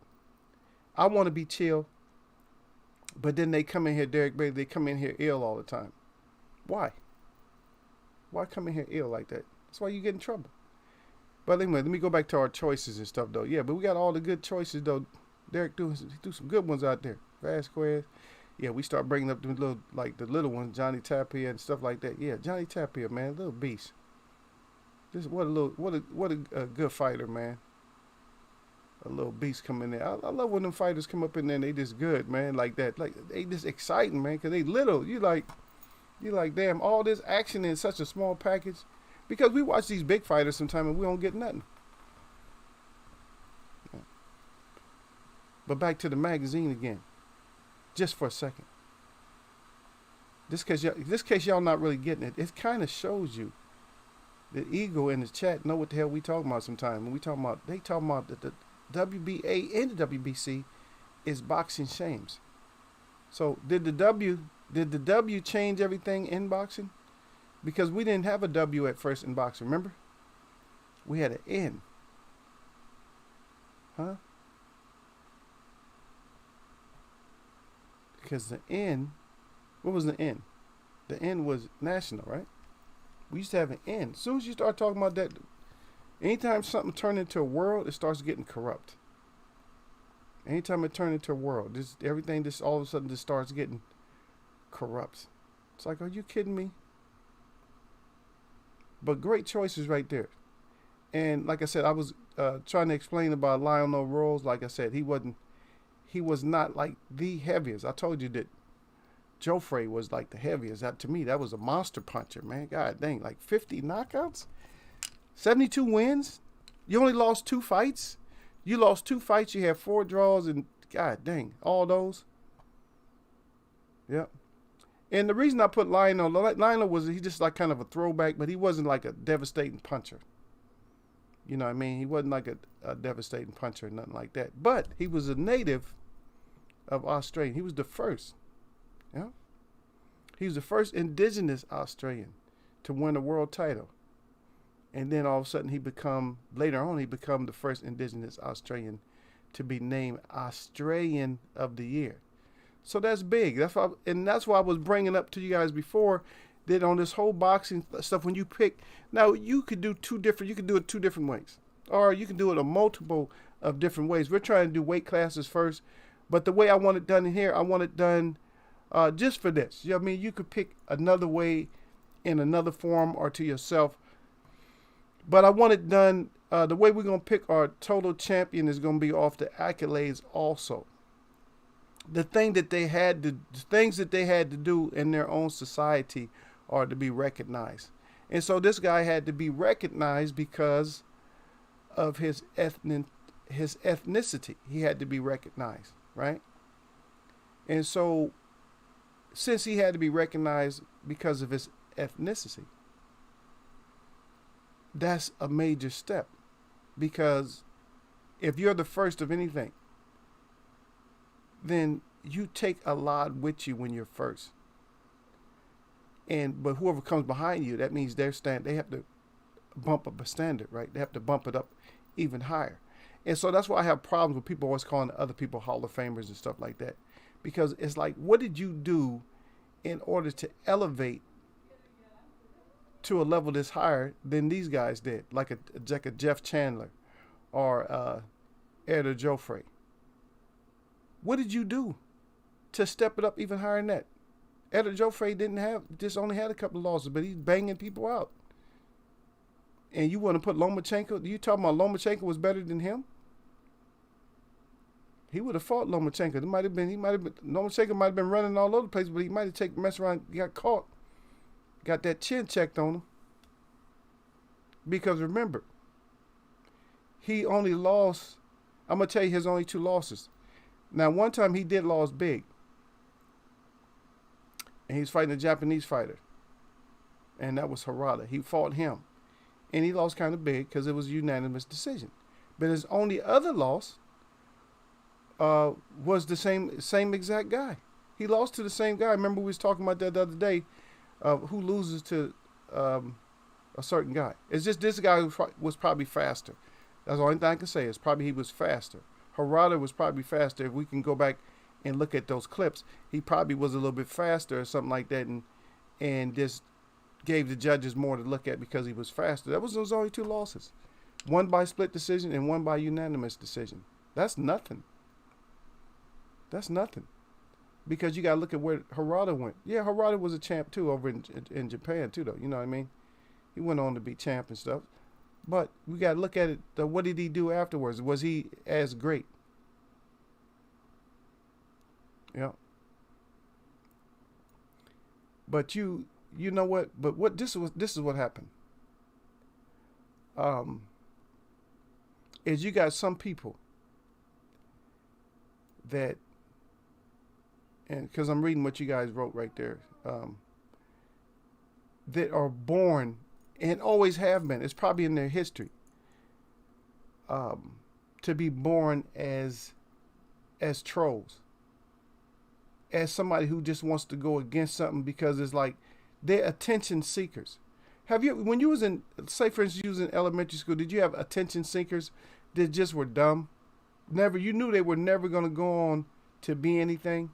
I want to be chill. But then they come in here, Derek Bailey, they come in here ill all the time. Why? Why come in here ill like that? That's why you get in trouble. But anyway, let me go back to our choices and stuff, though. Yeah, but we got all the good choices, though. Derek do some good ones out there. Vasquez. Yeah, we start bringing up the little ones, Johnny Tapia and stuff like that. Yeah, Johnny Tapia, man, little beast. Just what a good fighter, man. A little beast coming in there. I love when them fighters come up in there and they just good, man, like that. Like they just exciting, man, because they little. You like, damn, all this action in such a small package. Because we watch these big fighters sometimes and we don't get nothing. Yeah. But back to the magazine again. Just for a second. This case y'all not really getting it. It kind of shows you the ego in the chat know what the hell we talking about sometimes. When we talking about, they talking about the WBA and the WBC is boxing shames. So did the W change everything in boxing? Because we didn't have a W at first in boxing, remember? We had an N. Huh? Because the N, what was the N? The N was national, right? We used to have an N. As soon as you start talking about that, anytime something turned into a world, it starts getting corrupt. Anytime it turned into a world, everything just all of a sudden just starts getting corrupt. It's like, are you kidding me? But great choices right there. And like I said, I was trying to explain about Lionel Rose. Like I said, he was not like the heaviest. I told you that Joffrey was like the heaviest. That to me, that was a monster puncher, man. God dang, like 50 knockouts, 72 wins. You only lost 2 fights. You lost 2 fights. You had 4 draws, and God dang, all those. Yep. And the reason I put Lionel was he just like kind of a throwback, but he wasn't like a devastating puncher. You know what I mean? He wasn't like a devastating puncher or nothing like that. But he was a native of Australia. He was the first. Yeah. He was the first indigenous Australian to win a world title. And then all of a sudden later on he become the first indigenous Australian to be named Australian of the Year. So that's big. That's why I was bringing up to you guys before that on this whole boxing stuff, when you pick, now you could do you can do it 2 different ways. Or you can do it a multiple of different ways. We're trying to do weight classes first. But the way I want it done in here, I want it done just for this. You know what I mean? You could pick another way in another form or to yourself. But I want it done, the way we're going to pick our total champion is going to be off the accolades also. The things that they had to do in their own society are to be recognized. And so this guy had to be recognized because of his ethnicity. He had to be recognized, right? And so since he had to be recognized because of his ethnicity, that's a major step. Because if you're the first of anything, then you take a lot with you when you're first. But whoever comes behind you, that means they have to bump up a standard, right? They have to bump it up even higher. And so that's why I have problems with people always calling other people Hall of Famers and stuff like that. Because it's like, what did you do in order to elevate to a level that's higher than these guys did, like a Jeff Chandler or Eder Joffrey. What did you do to step it up even higher than that? Eder Joffrey just only had a couple of losses, but he's banging people out. And you want to put Lomachenko? You talking about Lomachenko was better than him? He would have fought Lomachenko. Lomachenko might have been running all over the place, but he might have messed around, got caught, got that chin checked on him. Because remember, he only lost. I'm gonna tell you his only 2 losses. Now, one time he did lose big, and he was fighting a Japanese fighter, and that was Harada. He fought him, and he lost kind of big because it was a unanimous decision. But his only other loss was the same exact guy. He lost to the same guy. Remember we was talking about that the other day, who loses to a certain guy. It's just this guy was probably faster. That's the only thing I can say is probably he was faster. Harada was probably faster. If we can go back and look at those clips, he probably was a little bit faster or something like that, and just gave the judges more to look at because he was faster. That was those only 2 losses. One by split decision and one by unanimous decision. That's nothing. That's nothing. Because you got to look at where Harada went. Yeah, Harada was a champ too over in Japan too, though. You know what I mean? He went on to be champ and stuff. But we got to look at it. What did he do afterwards? Was he as great? Yeah. But you know what? But what this is what happened. Is you got some people that, and because I'm reading what you guys wrote right there, that are born and always have been. It's probably in their history to be born as trolls, as somebody who just wants to go against something because it's like they're attention seekers. Have you, when you was in, say for instance, you was in elementary school, did you have attention seekers that just were dumb? Never, you knew they were never going to go on to be anything.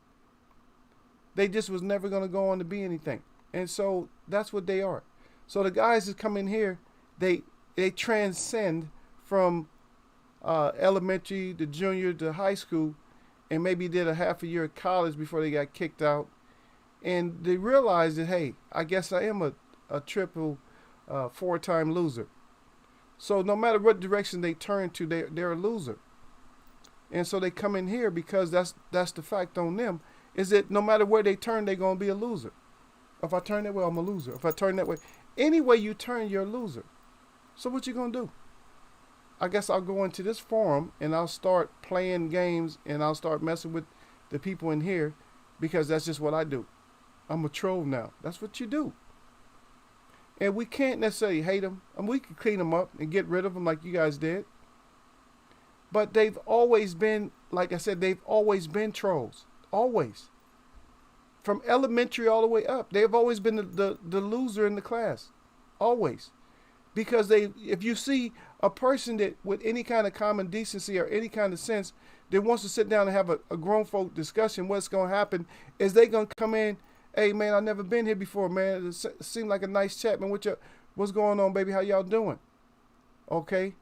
They just was never going to go on to be anything. And so that's what they are. So the guys that come in here, they transcend from elementary to junior to high school, and maybe did a half a year of college before they got kicked out. And they realized that, hey, I guess I am a triple 4-time loser. So no matter what direction they turn to, they're a loser. And so they come in here because that's the fact on them, is that no matter where they turn, they're going to be a loser. If I turn that way, I'm a loser. If I turn that way, any way you turn, you're a loser. So what you going to do? I guess I'll go into this forum and I'll start playing games and I'll start messing with the people in here because that's just what I do. I'm a troll now. That's what you do. And we can't necessarily hate them. I mean, we can clean them up and get rid of them like you guys did. But they've always been, like I said, they've always been trolls. Always. From elementary all the way up. They've always been the loser in the class. Always. Because if you see a person that with any kind of common decency or any kind of sense that wants to sit down and have a grown folk discussion, what's going to happen is they going to come in, hey, man, I've never been here before, man. It seemed like a nice chat, man. What's going on, baby? How y'all doing? Okay.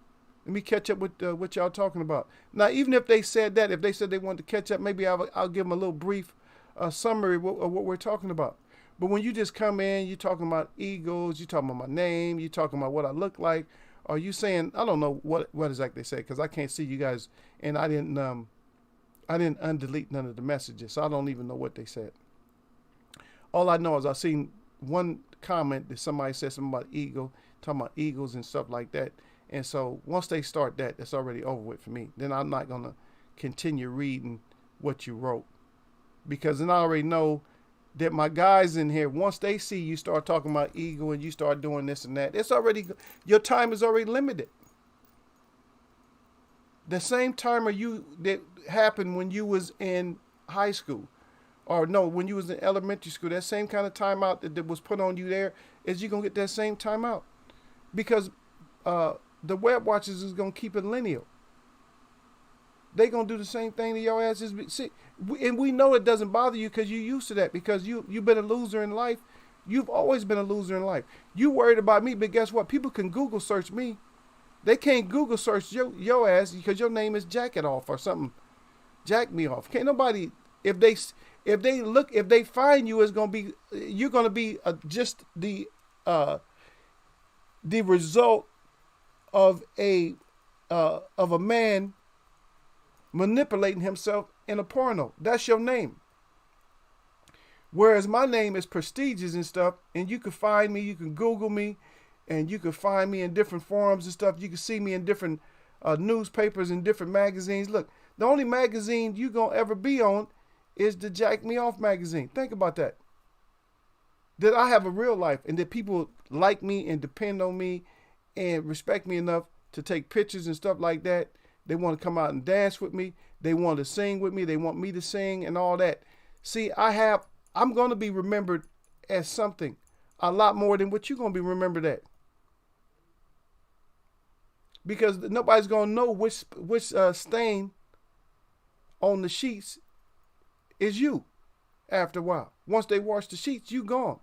Let me catch up with what y'all talking about. Now, even if they said that, if they said they wanted to catch up, maybe I'll give them a little brief summary of what we're talking about. But when you just come in, you're talking about egos, you're talking about my name, you're talking about what I look like, or you saying, I don't know what exactly they said, because I can't see you guys, and I didn't undelete none of the messages, so I don't even know what they said. All I know is I seen one comment that somebody said something about ego, talking about egos and stuff like that. And so once they start that, that's already over with for me. Then I'm not going to continue reading what you wrote. Because then I already know that my guys in here, once they see you start talking about ego and you start doing this and that, it's already, your time is already limited. The same timer that happened when you was in high school, or no, when you was in elementary school, that same kind of timeout that was put on you there, is you're going to get that same timeout. Because the web watchers is going to keep it linear. They going to do the same thing to your asses. See, and we know it doesn't bother you because you're used to that, because you've been a loser in life You've always been a loser in life. You worried about me, but guess what? People can Google search me. They can't Google search your ass because your name is Jack It Off or something. Jack me off. Can't nobody if they find you, it's gonna be you're gonna be just the result of a man manipulating himself in a porno. That's your name. Whereas my name is prestigious and stuff, and you can find me, you can Google me, and you can find me in different forums and stuff. You can see me in different newspapers and different magazines. Look, the only magazine you gonna ever be on is the Jack Me Off magazine. Think about that. That I have a real life, and that people like me and depend on me and respect me enough to take pictures and stuff like that. They want to come out and dance with me. They want to sing with me. They want me to sing and all that. See, I'm going to be remembered as something a lot more than what you're going to be remembered at. Because nobody's going to know which stain on the sheets is you after a while. Once they wash the sheets, you gone.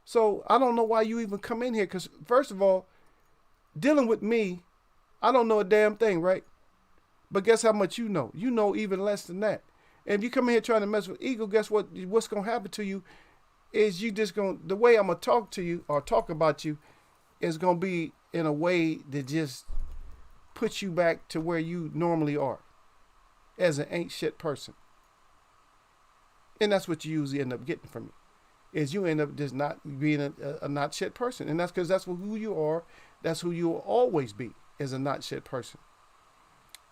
So I don't know why you even come in here. Because first of all, dealing with me, I don't know a damn thing, right? But guess how much you know? You know even less than that. And if you come in here trying to mess with ego, guess what? What's going to happen to you is the way I'm going to talk to you or talk about you is going to be in a way that just puts you back to where you normally are as an ain't shit person. And that's what you usually end up getting from me, is you end up just not being a not shit person. And that's because that's who you are. That's who you will always be, as a not shit person.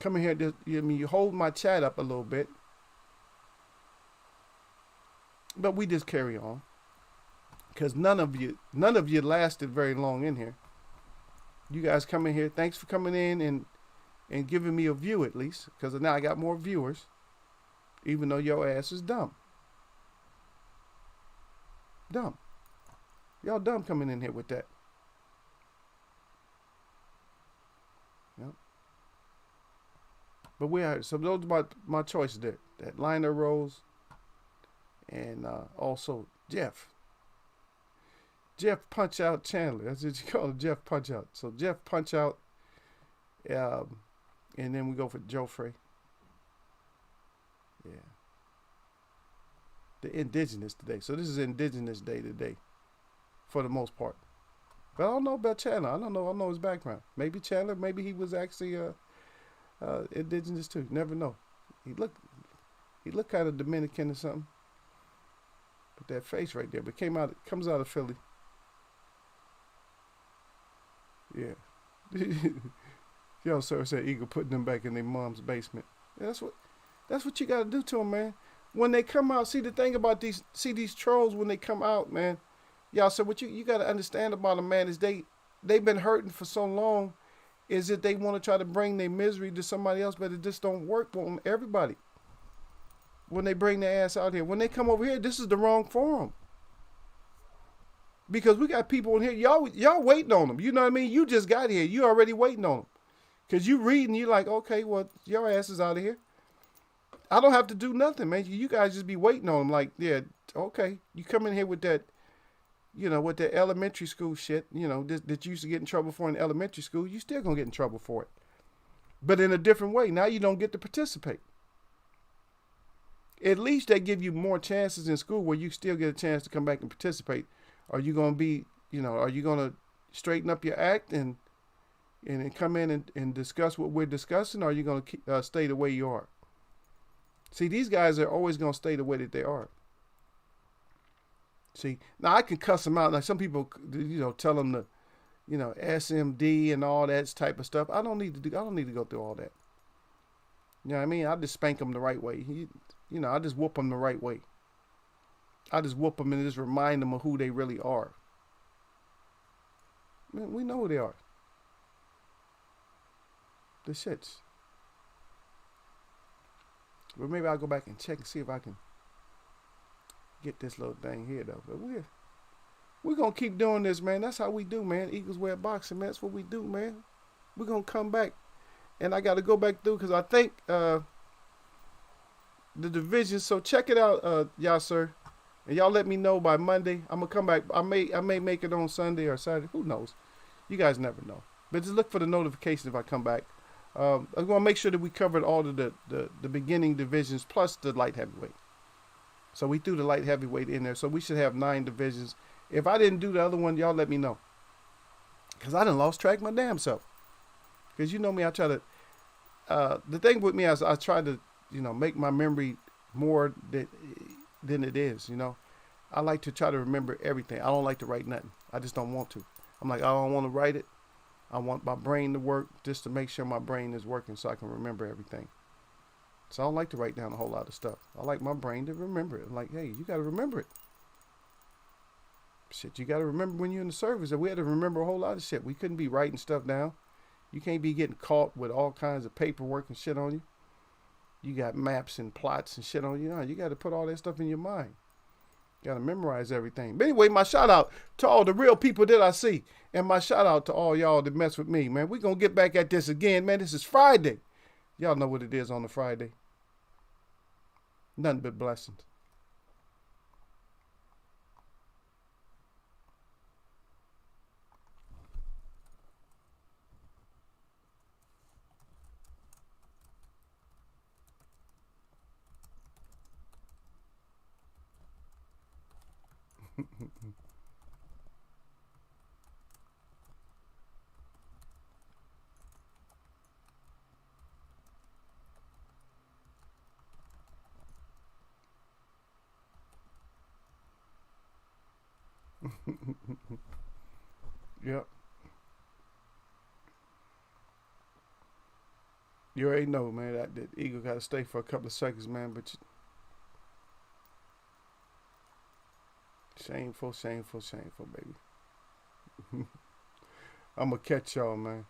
Come in here, you hold my chat up a little bit. But we just carry on. Because none of you lasted very long in here. You guys come in here. Thanks for coming in and giving me a view at least. Because now I got more viewers. Even though your ass is dumb. Dumb. Y'all dumb coming in here with that. Yep. But we are, so those are my choices there. That Liner Rose and also Jeff. Jeff Punch Out Chandler. That's what you call him, Jeff Punch Out. So Jeff Punch Out. And then we go for Joe Frey. Yeah. The Indigenous today. So this is Indigenous Day today. For the most part. But I don't know about Chandler. I don't know his background. Maybe Chandler, maybe he was actually indigenous too. Never know. He looked kind of Dominican or something. But that face right there. But comes out of Philly. Yeah. Yo, sir said Eagle putting them back in their mom's basement. Yeah, that's what you gotta do to them, man. When they come out, see the thing about these trolls when they come out, man. Y'all, so what you gotta understand about them, man, is they've been hurting for so long, is that they want to try to bring their misery to somebody else, but it just don't work for them, everybody. When they bring their ass out here. When they come over here, this is the wrong forum. Because we got people in here, y'all waiting on them. You know what I mean? You just got here. You already waiting on them. Because you reading, you're like, okay, well, your ass is out of here. I don't have to do nothing, man. You guys just be waiting on them like, yeah, okay. You come in here with that, with that elementary school shit, that you used to get in trouble for in elementary school, you still gonna get in trouble for it. But in a different way. Now you don't get to participate. At least they give you more chances in school where you still get a chance to come back and participate. Are you gonna be, are you gonna straighten up your act and come in and discuss what we're discussing, or are you gonna stay the way you are? See, these guys are always gonna stay the way that they are. See, now I can cuss them out. Like some people, tell them to, SMD and all that type of stuff. I don't need to go through all that. You know what I mean? I just spank them the right way. I just whoop them the right way. I just whoop them and just remind them of who they really are. Man, we know who they are. The shits. Well, maybe I'll go back and check and see if I can get this little thing here, though. But we're going to keep doing this, man. That's how we do, man. Eagles wear boxing, man. That's what we do, man. We're going to come back. And I got to go back through because I think the division. So check it out, y'all, sir. And y'all let me know by Monday. I'm gonna come back. I may make it on Sunday or Saturday. Who knows? You guys never know. But just look for the notification if I come back. I'm gonna make sure that we covered all of the beginning divisions plus the light heavyweight. So we threw the light heavyweight in there. So we should have 9 divisions. If I didn't do the other one, y'all let me know. Because I done lost track of my damn self. Because you know me, I try to. The thing with me is I try to, make my memory more than it is. I like to try to remember everything. I don't like to write nothing. I just don't want to. I'm like, I don't want to write it. I want my brain to work just to make sure my brain is working so I can remember everything. So I don't like to write down a whole lot of stuff. I like my brain to remember it. I'm like, hey, you got to remember it. Shit, you got to remember when you're in the service. We had to remember a whole lot of shit. We couldn't be writing stuff down. You can't be getting caught with all kinds of paperwork and shit on you. You got maps and plots and shit on you. No, you got to put all that stuff in your mind. You got to memorize everything. But anyway, my shout out to all the real people that I see. And my shout out to all y'all that mess with me, man. We're going to get back at this again, man. This is Friday. Y'all know what it is on a Friday. Nothing but blessings. Yep. You already know, man, that eagle got to stay for a couple of seconds, man. But shameful, shameful, shameful, baby. I'm going to catch y'all, man.